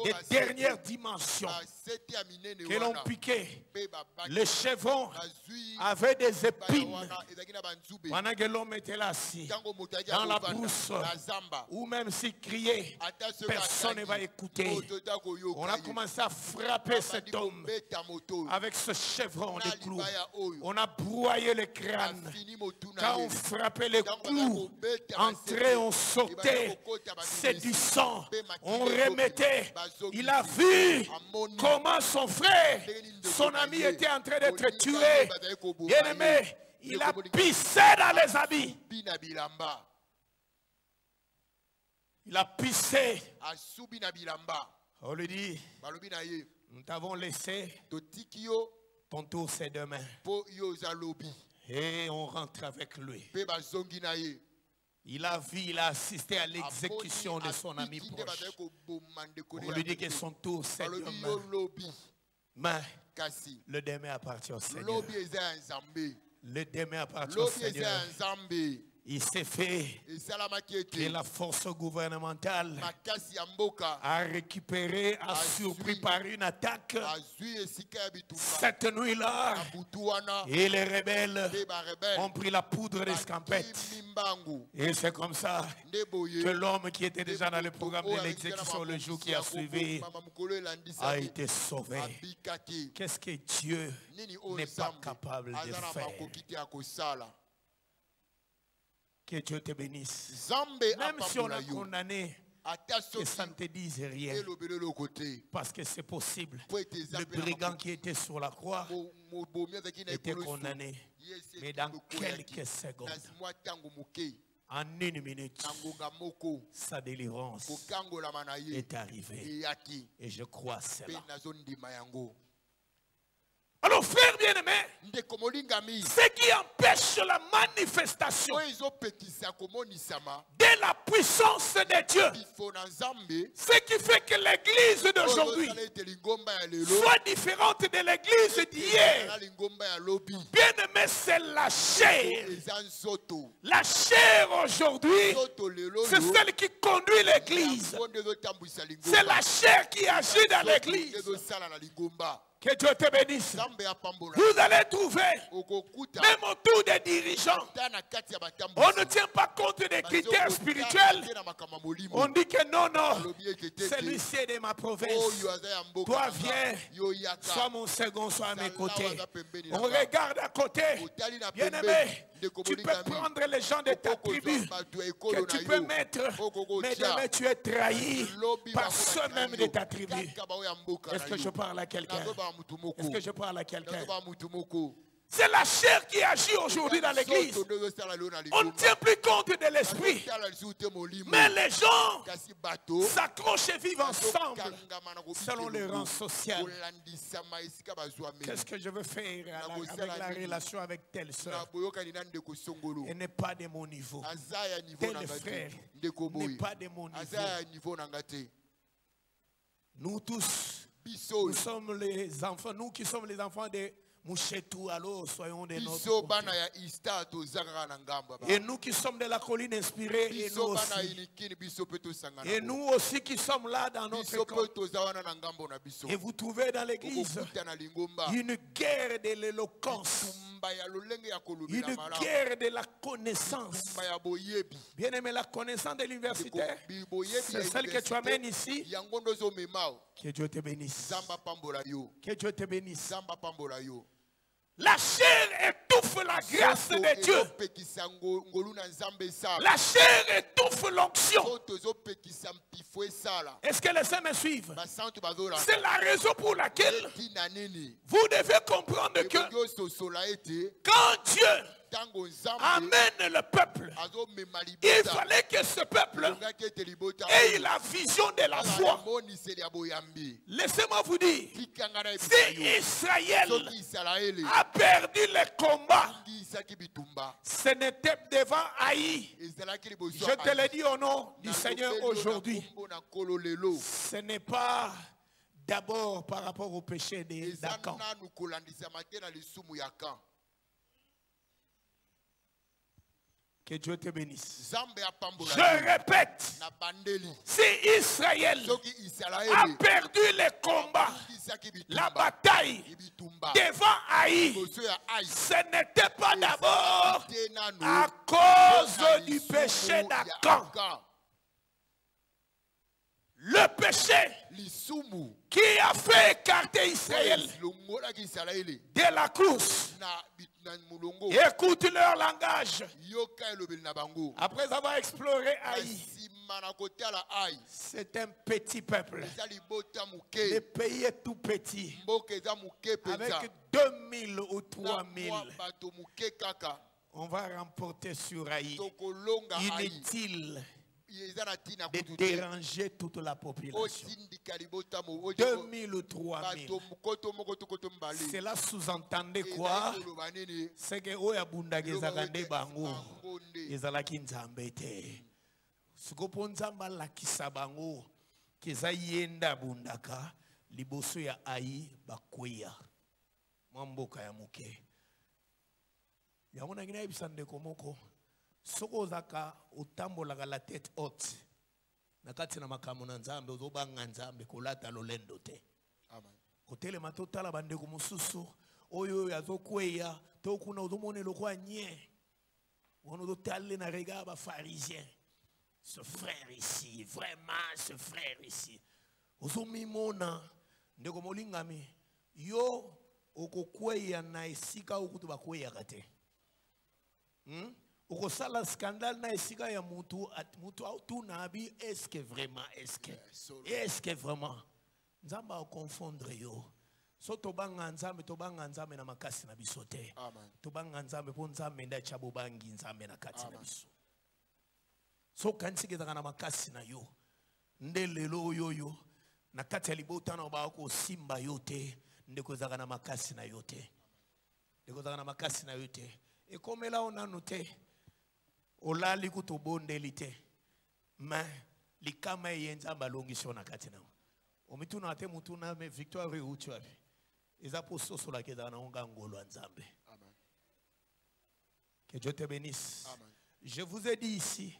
des dernières dimensions que l'on piquait. Les chevrons avait des épines pendant que l'homme était là assis dans la brousse, ou même s'il criait, personne ne va écouter. On a commencé à frapper cet homme avec ce chevron de clous. On a broyé le crâne. Quand on frappait les clous, entrait, on sautait, c'est du sang, on remettait. Il a vu comment son frère, son ami était en train d'être tué. Bien aimé, il a pissé dans les habits. Il a pissé. On lui dit, nous t'avons laissé, ton tour c'est demain. Et on rentre avec lui. Il a vu, il a assisté à l'exécution de son ami proche. On lui dit que son tour c'est demain. Mais le demain appartient au Seigneur. Le demain appartient au Seigneur. Il s'est fait que la force gouvernementale a récupéré, a surpris par une attaque cette nuit-là. Et les rebelles ont pris la poudre d'escampette. Et c'est comme ça que l'homme qui était déjà dans le programme de l'exécution le jour qui a suivi a été sauvé. Qu'est-ce que Dieu n'est pas capable de faire? Que Dieu te bénisse. Même si on a condamné, que ça ne te dise rien. Parce que c'est possible. Le brigand qui était sur la croix était condamné. Mais dans quelques secondes, en une minute, sa délivrance est arrivée. Et je crois cela. Alors frère bien-aimé, ce qui empêche la manifestation de la puissance de Dieu, ce qui fait que l'église d'aujourd'hui soit différente de l'église d'hier, bien-aimé, c'est la chair. La chair aujourd'hui, c'est celle qui conduit l'église. C'est la chair qui agit dans l'église. Que Dieu te bénisse. Vous allez trouver, même autour des dirigeants, on ne tient pas compte des critères spirituels. On dit que non, non, celui-ci est de ma province. Toi viens, sois mon second, sois à mes côtés. On regarde à côté. Bien aimé, tu peux prendre les gens de ta tribu que tu peux mettre, mais demain tu es trahi par ceux-mêmes de ta tribu. Est-ce que je parle à quelqu'un? Est-ce que je parle à quelqu'un? C'est la chair qui agit aujourd'hui dans l'église. On ne tient plus compte de l'esprit. Mais les gens s'accrochent et vivent ensemble selon les rangs sociaux. Qu'est-ce que je veux faire avec la relation avec telle soeur? Elle n'est pas de mon niveau. Tel frère n'est pas de mon niveau. Nous tous, nous sommes les enfants, nous qui sommes les enfants de Mouchetou, alors soyons de notre côté. Et nous qui sommes de la colline inspirée, et nous aussi. Et nous aussi qui sommes là dans notre camp. Et vous trouvez dans l'église une guerre de l'éloquence, une guerre de la connaissance. Bien aimé, la connaissance de l'universitaire, c'est celle que tu amènes ici. Que Dieu te bénisse. Que Dieu te bénisse. La chair étouffe la grâce de Dieu. La chair étouffe l'onction. Est-ce que les saints me suivent? C'est la raison pour laquelle vous devez comprendre que quand Dieu amène le peuple, il fallait que ce peuple ait la vision de la foi. Laissez-moi vous dire, si Israël a perdu le combat, ce n'était devant Haï. Je te le dis au nom du Seigneur aujourd'hui. Ce n'est pas d'abord par rapport au péché d'Akan. Que Dieu te bénisse. Je répète, si Israël a perdu le combat, la bataille devant Haï, ce n'était pas d'abord à cause du péché d'Akan. Le péché qui a fait écarter Israël de la course. Écoute leur langage. Après avoir exploré Haï, c'est un petit peuple. Le pays est tout petit. Avec 2000 ou 3000. On va remporter sur Haï. Inutile de déranger toute la population. 2000 ou 3000. Cela sous-entendait quoi? C'est que Oya Bundagezagande Bango Ezalaki Nzambe te. Sikopo Nzamba lakisa bango keza yenda bundaka liboso ya Haï bakweya. Mamboka ya muke. Yamona ngina ibisande komoko. Soko zaka utambolaka la tête haute. Nakati na makambo na Nzambe ozobanga Nzambe kolata lolendo te. Amen. Kotele matotala bandeko mususu oyo yazokweya to kuna ozomone lokwa nye. Wono dotale na regard ba pharisien. Ce frère ici, vraiment ce frère ici. Ozomimona ndeko molingami yo okokweya na esika okutu bakweya kate. Okosala scandale na esika ya mutu autu na abi est-ce que vraiment Nzamba confondre yo so tobanga Nzambe na makasi na biso te. Tobanga Nzambe po Nzambe nda chabo bangi Nzambe na kati na biso. So kansike zaka na makasi na yo nde lelo yoyo na kati ya libota na ba ko simba yote ndeko zaka na makasi na yote. Ndeko zaka na makasi na yote. E komela onanu te. Olali kutobondeli te. Ma likama yenza balongisho na kati na. Omituna ate mutuna me victoire uchu api. Eza pososo la keda na onga ngolo Nzambe. Amen. Que Dieu te bénisse. Amen. Je vous ai dit ici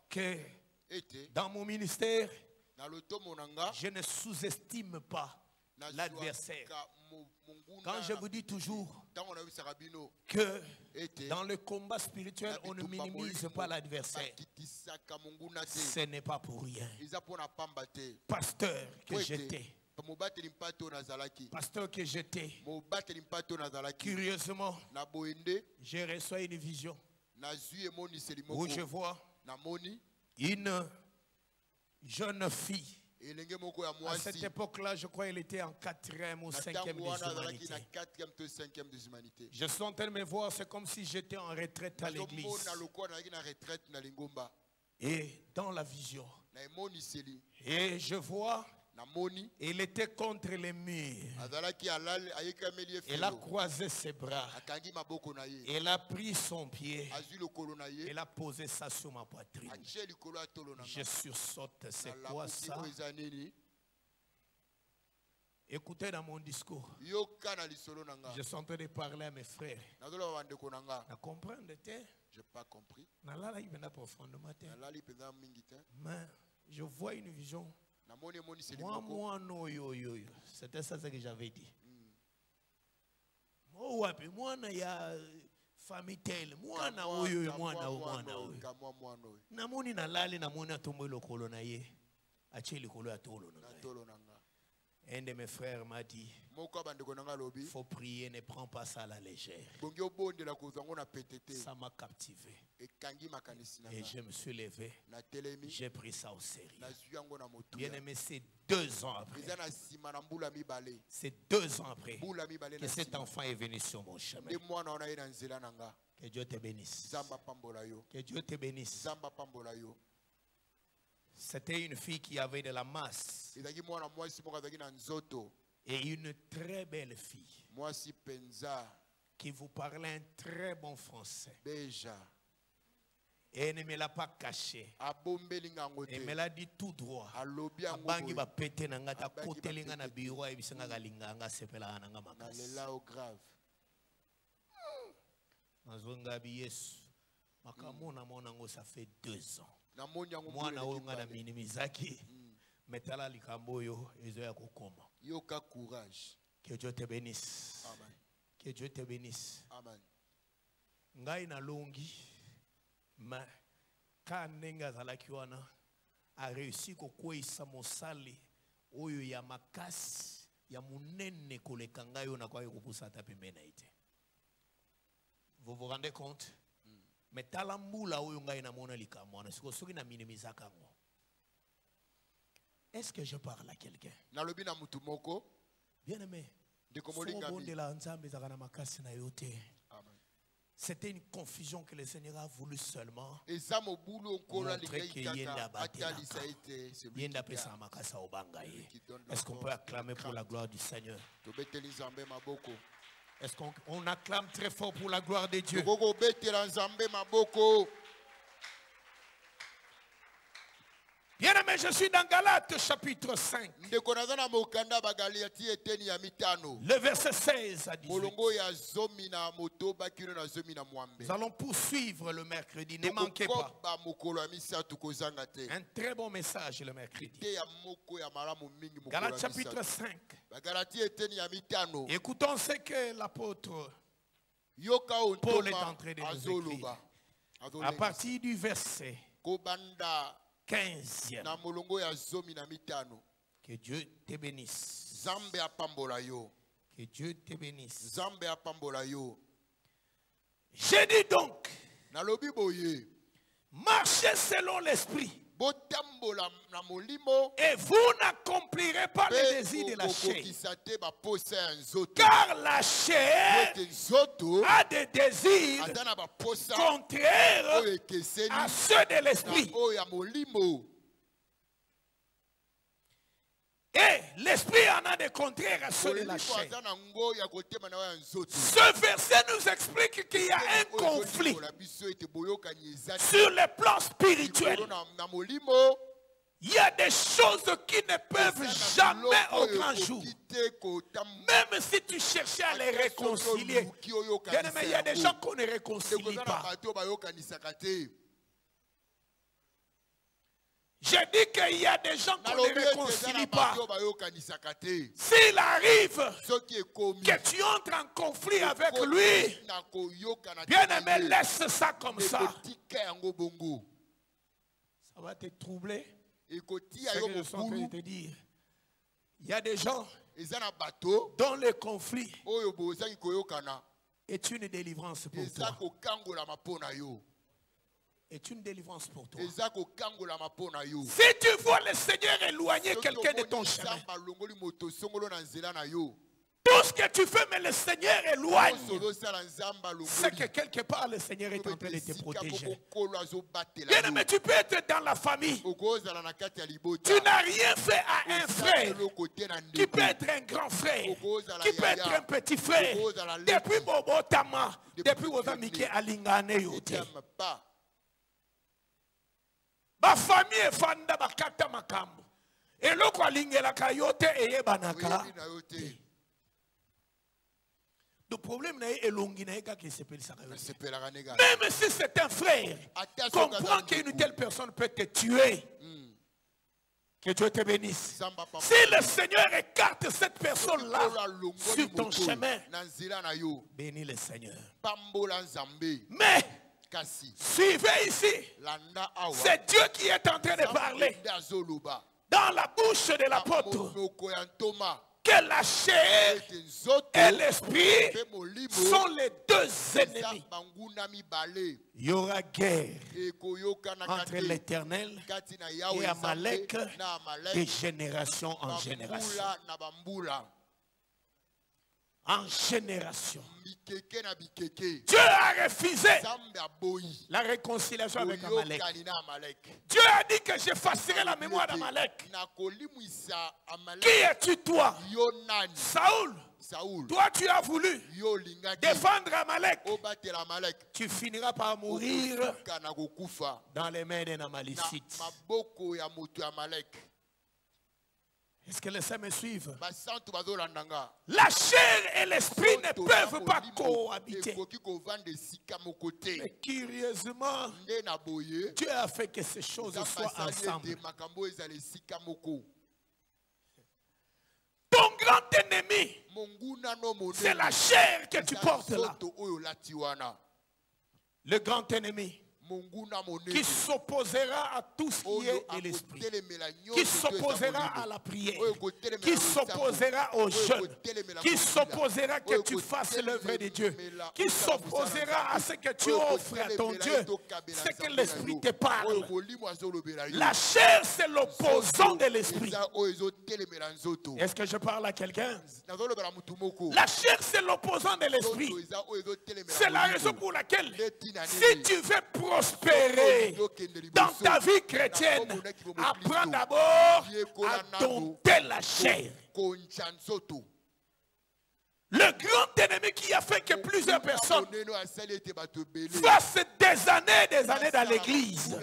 que dans mon ministère, je ne sous-estime pas l'adversaire. Quand je vous dis toujours que dans le combat spirituel, on ne minimise pas l'adversaire, ce n'est pas pour rien. Pasteur que j'étais, curieusement, j'ai reçu une vision où je vois une jeune fille À cette époque-là, je crois qu'il était en 4e ou 5e des humanités. Je suis en train de me voir, c'est comme si j'étais en retraite à l'église. Et dans la vision, et je vois, il était contre les murs. Il a croisé ses bras. Il a pris son pied. Il a posé ça sur ma poitrine. Je sursaute. C'est quoi ça? Écoutez dans mon discours. Je suis en train de parler à mes frères. Vous comprenez? Je n'ai pas compris. Mais je vois une vision. Moi, non, c'était ça que j'avais dit. Moi, il y a famille telle. Moi, na moni na lali na moni atombo lokolo na ye. Ache likolo ya tolo na. Un de mes frères m'a dit, il faut prier, ne prends pas ça à la légère. Ça m'a captivé. Et je me suis levé. J'ai pris ça au sérieux. Bien aimé, c'est 2 ans après. C'est 2 ans après que cet enfant est venu sur mon chemin. Que Dieu te bénisse. Que Dieu te bénisse. C'était une fille qui avait de la masse. Et une très belle fille. Qui vous parlait un très bon français. Et elle ne me l'a pas caché. Elle me l'a dit tout droit. Ça fait 2 ans. Moi na onga na minimizaki metala likambo yo ezoya kokoma. Yoka courage. Que Dieu te bénisse. Amen. Que Dieu te bénisse. Amen. Ngai na longi ma ka nenga zalaki wana a réussi kokwisa mosali oyo ya makasi ya munene koleka ngai ona kwa kopusa ta pembena ite. Vous vous rendez compte? Mais talambula oyo ngai na mona likamwana siko soki na minimizaka ngo. Est-ce que je parle à quelqu'un? Nalobi na mutu moko. Bien aimé. C'était une confusion que le Seigneur a voulu seulement montrer qu'il y a Est-ce qu'on peut acclamer pour la gloire du Seigneur? Est-ce qu'on acclame très fort pour la gloire de Dieu? Bien aimé, je suis dans Galates chapitre 5. Le verset 16 à 18. Nous allons poursuivre le mercredi. Ne manquez pas. Un très bon message le mercredi. Galates chapitre 5. Écoutons ce que l'apôtre Paul est en train de nous écrire. À partir du verset 15e. Que Dieu te bénisse. Que Dieu te bénisse. J'ai dit donc, marchez selon l'esprit. Et vous n'accomplirez pas les désirs de la chair. Car la chair a des désirs contraires à ceux de l'esprit. Et l'esprit en a des contraires à ceux de la chair. Ce verset nous explique qu'il y a un conflit sur le plan spirituel. Il y a des choses qui ne peuvent jamais au grand jour. Même si tu cherchais à les réconcilier. Il y a des gens qu'on ne réconcilie pas. J'ai dit qu'il y a des gens qu'on ne réconcilie pas. S'il arrive que tu entres en conflit avec lui, bien aimé, laisse ça comme ça. Ça va te troubler. C'est ce que je suis en train de te dire. Il y a des gens dont le conflit est une délivrance pour toi. est une délivrance pour toi. Si tu vois le Seigneur éloigner quelqu'un de ton chemin, tout ce que tu fais, mais le Seigneur éloigne, c'est que quelque part le Seigneur est en train de te protéger. Bien, mais tu peux être dans la famille. Tu n'as rien fait à un frère qui peut être un grand frère, qui peut être un petit frère. Depuis Bobo Tama, depuis vos amis qui alingane yote. Ma famille est fanda bakata makambo. Et l'autre alingela kayote et banaka. Le problème est longi qui s'appelle ça. Même si c'est un frère, comprends qu'une telle personne peut te tuer. Que Dieu te bénisse. Si le Seigneur écarte cette personne-là sur ton chemin, bénis le Seigneur. Mais suivez ici. C'est Dieu qui est en train de parler dans la bouche de l'apôtre. Que la chair et l'esprit sont les deux ennemis. Il y aura guerre entre l'Éternel et Amalek de génération en génération. En génération. Dieu a refusé la réconciliation avec Amalek. Dieu a dit que j'effacerai la mémoire d'Amalek. Qui es-tu toi? Saoul. Toi tu as voulu défendre Amalek. Tu finiras par mourir dans les mains d'un Amalekite. Est-ce que les saints me suivent? La chair et l'esprit ne peuvent pas cohabiter. Mais curieusement, Dieu a fait que ces choses soient ensemble. Ton grand ennemi, c'est la chair que tu portes là. Le grand ennemi qui s'opposera à tout ce qui est de l'esprit, qui s'opposera à la prière, qui s'opposera au jeûne, qui s'opposera que tu fasses l'œuvre de Dieu, qui s'opposera à ce que tu offres à ton Dieu, c'est que l'esprit te parle. La chair, c'est l'opposant de l'esprit. Est-ce que je parle à quelqu'un? La chair, c'est l'opposant de l'esprit. C'est la raison pour laquelle, si tu veux prospérer dans ta vie chrétienne, apprends d'abord à dompter la chair. Le grand ennemi qui a fait que plusieurs personnes fassent des années dans l'église,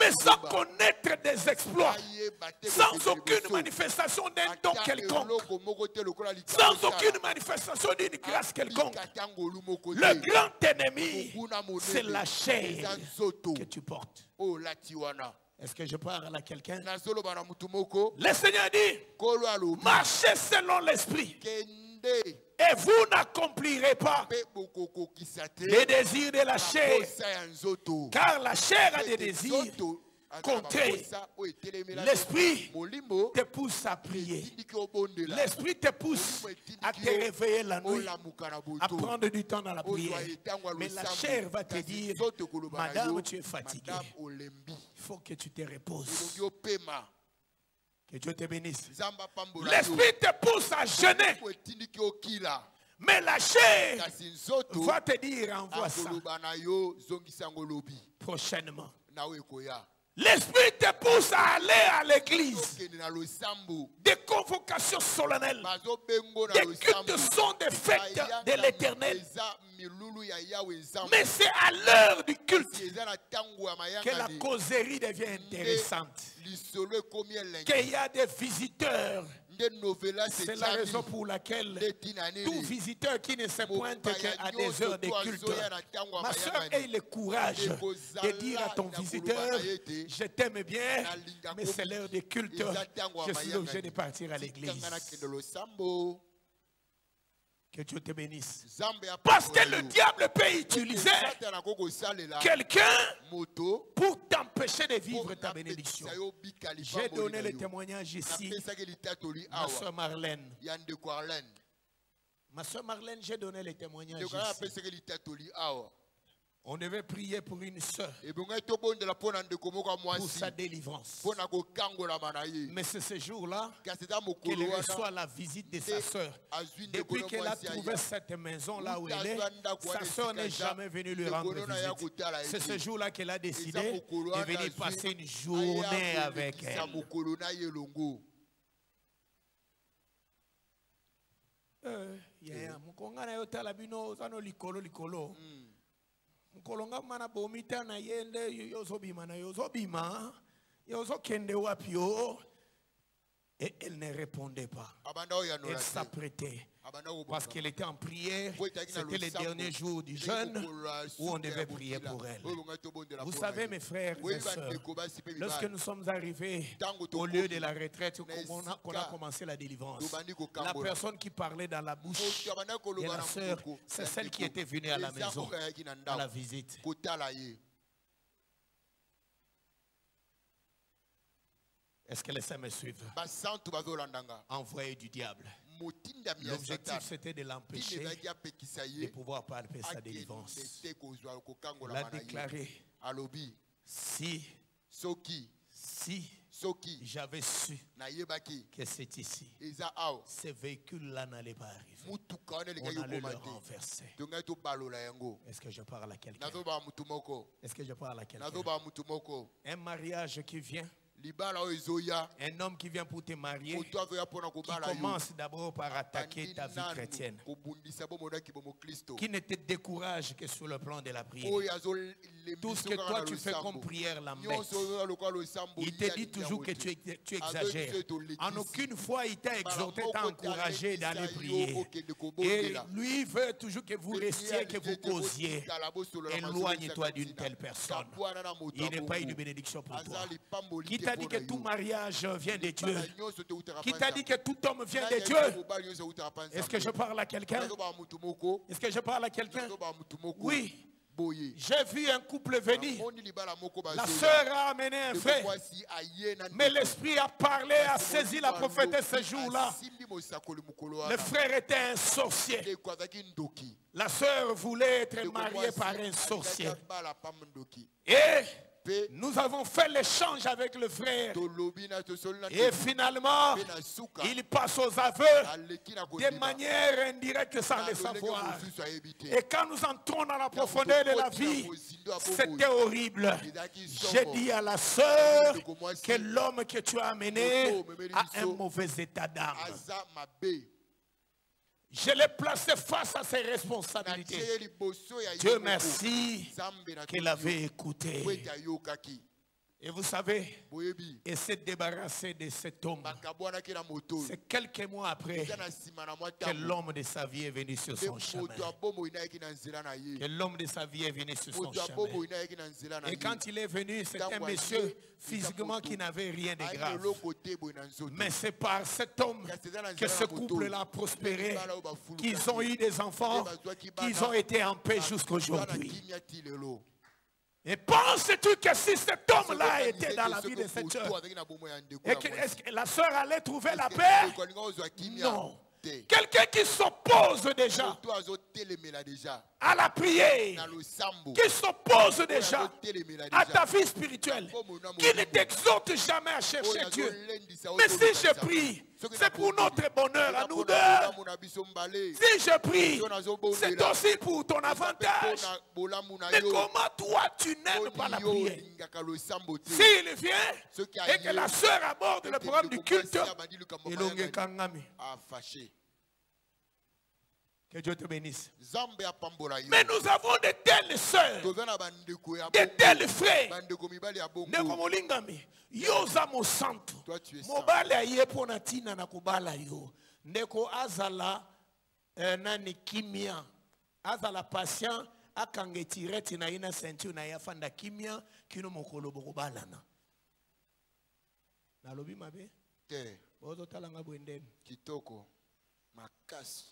mais sans connaître des exploits, sans aucune manifestation d'un don quelconque, sans aucune manifestation d'une grâce quelconque. Le grand ennemi, c'est la chair que tu portes. Est-ce que je parle à quelqu'un? Le Seigneur dit, marchez selon l'esprit. Et vous n'accomplirez pas les désirs de la chair, car la chair a des désirs contraires. L'esprit te pousse à prier. L'esprit te pousse à te réveiller la nuit, à prendre du temps dans la prière. Mais la chair va te dire, madame, tu es fatiguée. Il faut que tu te reposes. Que Dieu te bénisse. L'esprit te pousse à jeûner. Mais la chair va te dire, envoie ça prochainement. L'esprit te pousse à aller à l'église. Des convocations solennelles. Des cultes sont des fêtes de l'Éternel. Mais c'est à l'heure du culte que la causerie devient intéressante. Qu'il y a des visiteurs. C'est la raison pour laquelle tout visiteur qui ne se pointe qu'à des heures de culte, ma soeur, ait le courage de dire à ton visiteur, je t'aime bien, mais c'est l'heure de culte, je suis obligé de partir à l'église. Que Dieu te bénisse. Parce que le diable peut utiliser quelqu'un pour t'empêcher de vivre ta bénédiction. J'ai donné le témoignage ici. Ma soeur Marlène. Ma soeur Marlène, j'ai donné le témoignage ici. On devait prier pour une sœur, pour sa délivrance. Mais c'est ce jour-là qu'elle reçoit la visite de sa sœur. Depuis qu'elle a trouvé cette maison-là où elle est, sa sœur n'est jamais venue lui rendre visite. C'est ce jour-là qu'elle a décidé de venir passer une journée avec elle. Mkolonga mana bomita na yende yozobima na yozobima yozokende wapio. Et elle ne répondait pas. Elle s'apprêtait parce qu'elle était en prière. C'était le dernier jour du jeûne où on devait prier pour elle. Vous savez, mes frères et sœurs, lorsque nous sommes arrivés au lieu de la retraite, qu'on a commencé la délivrance, la personne qui parlait dans la bouche de la sœur, c'est celle qui était venue à la maison, à la visite. Est-ce que les saints me suivent? Envoyé du diable. L'objectif c'était de l'empêcher de pouvoir palper sa délivrance. Il a déclaré, si j'avais su que c'est ici, ces véhicules-là n'allaient pas arriver. On allait le renverser. Est-ce que je parle à quelqu'un? Est-ce que je parle à quelqu'un? Un mariage qui vient, un homme qui vient pour te marier, qui commence d'abord par attaquer ta vie chrétienne, qui ne te décourage que sur le plan de la prière. Tout ce que toi tu fais comme prière l'embête. Il te dit toujours que tu exagères. En aucune fois il t'a exhorté, t'a encouragé d'aller prier. Et lui veut toujours que vous restiez, que vous causiez. Éloigne-toi d'une telle personne. Il n'est pas une bénédiction pour toi. Qui t'a dit que tout mariage vient de Dieu? Qui t'a dit que tout homme vient de Dieu? Est-ce que je parle à quelqu'un? Est-ce que je parle à quelqu'un? Oui. J'ai vu un couple venir. La sœur a amené un frère. Mais l'esprit a parlé, a saisi la prophétesse ce jour-là. Le frère était un sorcier. La sœur voulait être mariée par un sorcier. Et nous avons fait l'échange avec le frère. Et finalement, il passe aux aveux de manière indirecte sans le savoir. Et quand nous entrons dans la profondeur de la vie, c'était horrible. J'ai dit à la sœur que l'homme que tu as amené a un mauvais état d'âme. Je l'ai placé face à ses responsabilités. Dieu merci qu'elle avait écouté. Et vous savez, et s'est débarrassé de cet homme. C'est quelques mois après que l'homme de sa vie est venu sur son chemin. Que l'homme de sa vie est venu sur son chemin. Et quand il est venu, c'est un monsieur physiquement qui n'avait rien de grave. Mais c'est par cet homme que ce couple-là a prospéré, qu'ils ont eu des enfants, qu'ils ont été en paix jusqu'aujourd'hui. Et penses-tu que si cet homme-là était dans la vie de cette sœur, est-ce que la sœur allait trouver la paix? Non. Quelqu'un qui s'oppose déjà à la prière, qui s'oppose déjà à ta vie spirituelle, qui ne t'exhorte jamais à chercher Dieu. Mais si je prie, c'est pour notre bonheur à nous deux. Si je prie, c'est aussi pour ton avantage. Mais comment toi tu n'aimes pas la prière? S'il vient et que la sœur aborde le problème du culte, que Dieu te bénisse. Mais nous avons de telles sœurs, de tels frères. Yoza mo santo. Mobale aye pona tina na kubala yo. Ndeko azala nani kimia. Azala patient akangetire tina ina ceinture na yafanda kimia kino mokolo bokobala na. Nalobi mabe? Te. Bozo talanga bwendeni. Kitoko. Makasi.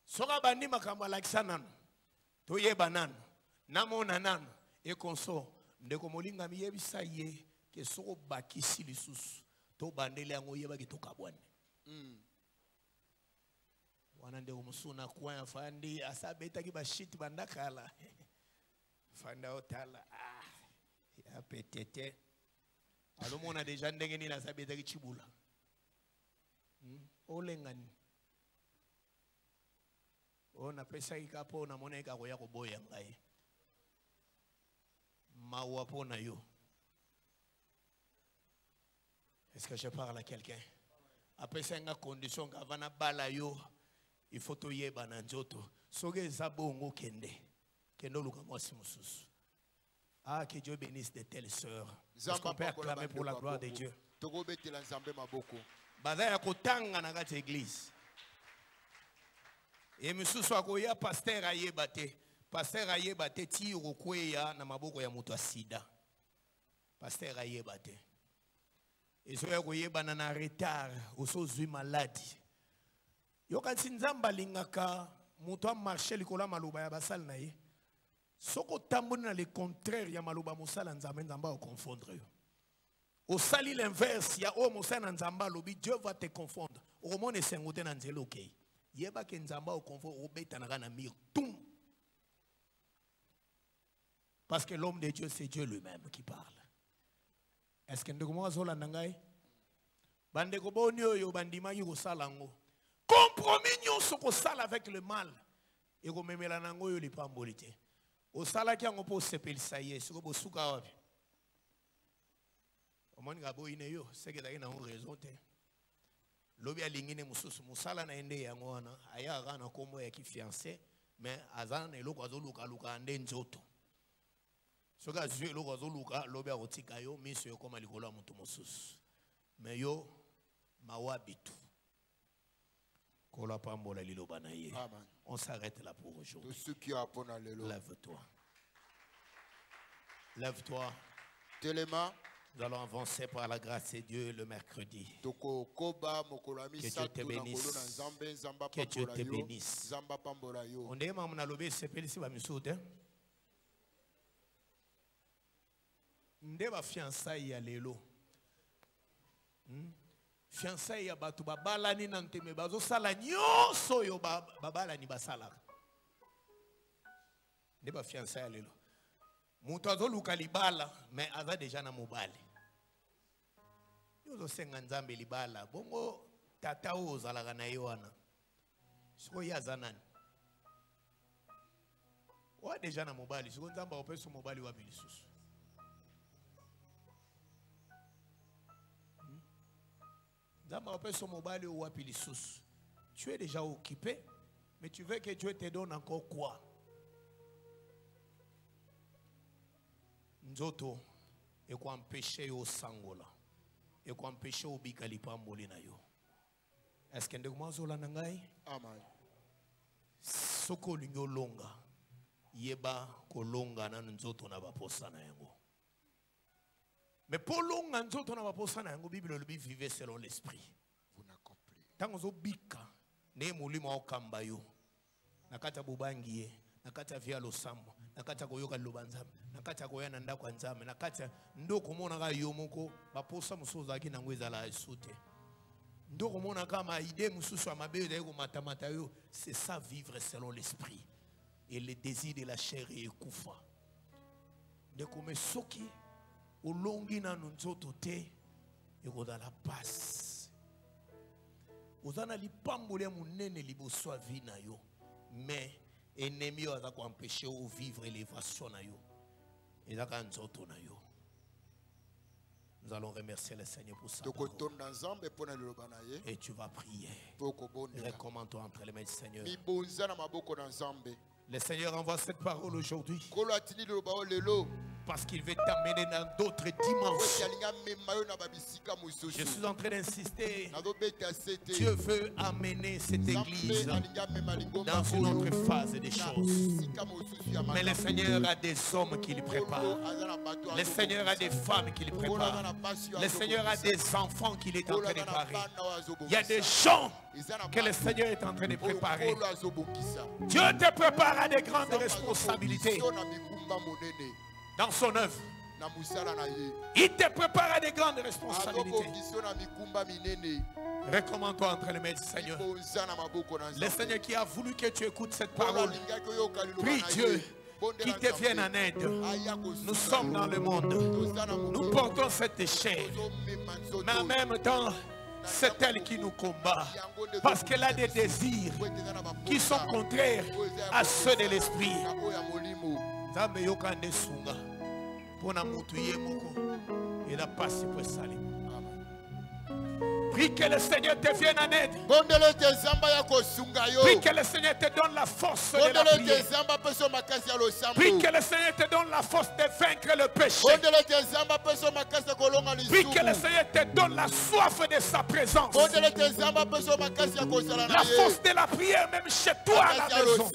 Soka bandi makamba lakisa nano. Toyeba nano. Namona nano. E konso. Ndeko molinga miyebisa ye. Que soko bakisi lisusu to bandele yango yeba ki to kabwane wana nde umusuna kwa fandi asabeta ki bashit bandakala Fanda otala. Ah, ya petete. Alors on a déjà ndengeni la sabedaki chibula. Olengani. On a pesa ikapo na mona ika koya koboya ngai. Mawa pona yo. Est-ce que je parle à quelqu'un? Après ça, il y a une condition qu'avant bala yo, il faut to yeba na njoto. Soge zabongo kende. Kendo luka mwasi mususu. Ah, que Dieu bénisse de telles sœurs. Est-ce qu'on peut acclamer pour la gloire de Dieu? Baza ya kotanga na kati église. Et mususu akoya pasteur ayeba te. Pasteur ayeba te ti rokweya na maboko ya mutu asida. Pasteur ayeba te. Et so yakoyeba na retard oso zui maladie. Yokati nzamba lingaka mutu a marché likola maluba ya basal na ye. Soko tambo na le contraire ya maluba musala nzamba nzamba o confondre yo. Au sali l'inverse ya o musala nzamba lobi Dieu va te confondre. O mone sengote na nzelo okay. Yeba ke nzamba o confondre o beta na kana mir tum. Parce que l'homme de Dieu c'est Dieu lui-même qui parle. Est-ce que nous commençons à nangai? Bande ko boni oyo bandima yi ko sala ngo. Compromis nyonso ko sala avec le mal. E ko memela nango yo lipambolite. O sala ki ngo po sepelisa Yesu ko bosuka wapi? Omoni ngabo ine yo, seke da ina raison te. Lobi alingine mususu musala na ende yango wana, aya kana kombo ya ki fiancé, mais azana eloko azoluka luka ande nzoto. Soka zwe eloko azoluka lobi akotika yo miso yo koma likolo mutu mususu. Mais yo mawabitu. Kola pambola liloba na ye. On s'arrête là pour aujourd'hui. Lève-toi. Lève-toi. Nous allons avancer par la grâce de Dieu le mercredi. Que Dieu te bénisse. Que Dieu te bénisse. On est membre de l'obé, c'est pélissi va misoude. Nde ba fiançailles ya lelo. Fiançailles ya batu babala ni nanteme bazo sala nyonso yo babala ni basala. Nde ba fiançailles ya lelo. Mutu azoluka libala mais aza déjà na mobali. Yozo senga nzambe libala bongo tata ozalaka na ye wana. Siko yaza nani? Wa déjà na mobali siko nzamba opesa mobali wa bilisusu. Nzamba opesa mobali wa bilisusu. Tu es déjà occupé mais tu veux que Dieu te donne encore quoi? Nzoto et qu'on empêche au sangola et qu'on empêche au bikalipa molina yo. Est-ce que ndeko mazola nangai? Amen. Soko lingo longa yeba kolonga na nzoto na baposa na yango. Mais pour longa nzoto na baposa na yango Bible le vivez selon l'esprit. Vous n'accomplissez. Tango zo bika ne mulimo okamba yo. Nakata bubangiye, nakata via lo sambo. Nakata koyoka lubanzame nakata koyana ndako nzame nakata ndoko mona ga yomoko baposa musoza ki nangweza la esute ndoko mona kama idée mususu amabe de ko matamata yo. C'est ça vivre selon l'esprit et le désir de la chair et kufa ndeko mesoki olongi na nzoto te e ko da la passe ozana lipambole munene liboso vina yo mais ennemi a empêché de vivre l'élévation na yo. Et là quand na yo. Nous allons remercier le Seigneur pour ça. Et tu vas prier. Recommande-toi entre les mains du Seigneur. Le Seigneur envoie cette parole aujourd'hui. Parce qu'il veut t'amener dans d'autres dimensions. Je suis en train d'insister. Dieu veut amener cette église dans une autre phase des choses. Mais le Seigneur a des hommes qui le préparent. Le Seigneur a des femmes qui le préparent. Le Seigneur a des enfants qu'il est en train de préparer. Il y a des gens que le Seigneur est en train de préparer. Dieu te prépare à des grandes responsabilités dans son œuvre. Il te prépare à des grandes responsabilités. Recommande-toi entre les mains du Seigneur. Le Seigneur qui a voulu que tu écoutes cette parole, prie Dieu qui te vienne en aide. Nous sommes dans le monde. Nous portons cette chair. Mais en même temps, c'est elle qui nous combat. Parce qu'elle a des désirs qui sont contraires à ceux de l'esprit. Prie que le Seigneur te vienne en aide. Prie que le Seigneur te donne la force de la prière. Prie que le Seigneur te donne la force de vaincre le péché. Prie que le Seigneur te donne la soif de sa présence. La force de la prière même chez toi à la maison.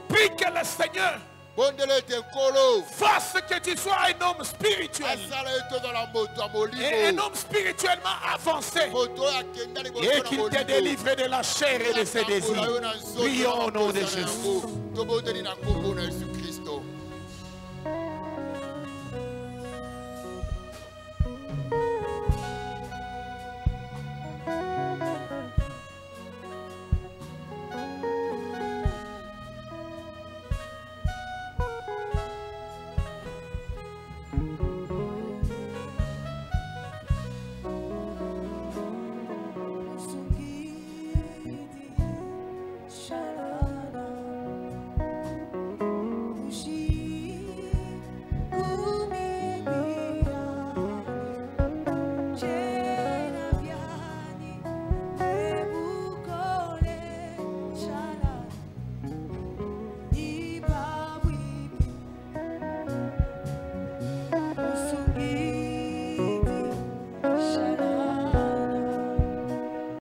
Prie que le Seigneur fasse que tu sois un homme spirituel et un homme spirituellement avancé et qu'il te délivre de la chair et de ses désirs. Prions au nom de Jésus.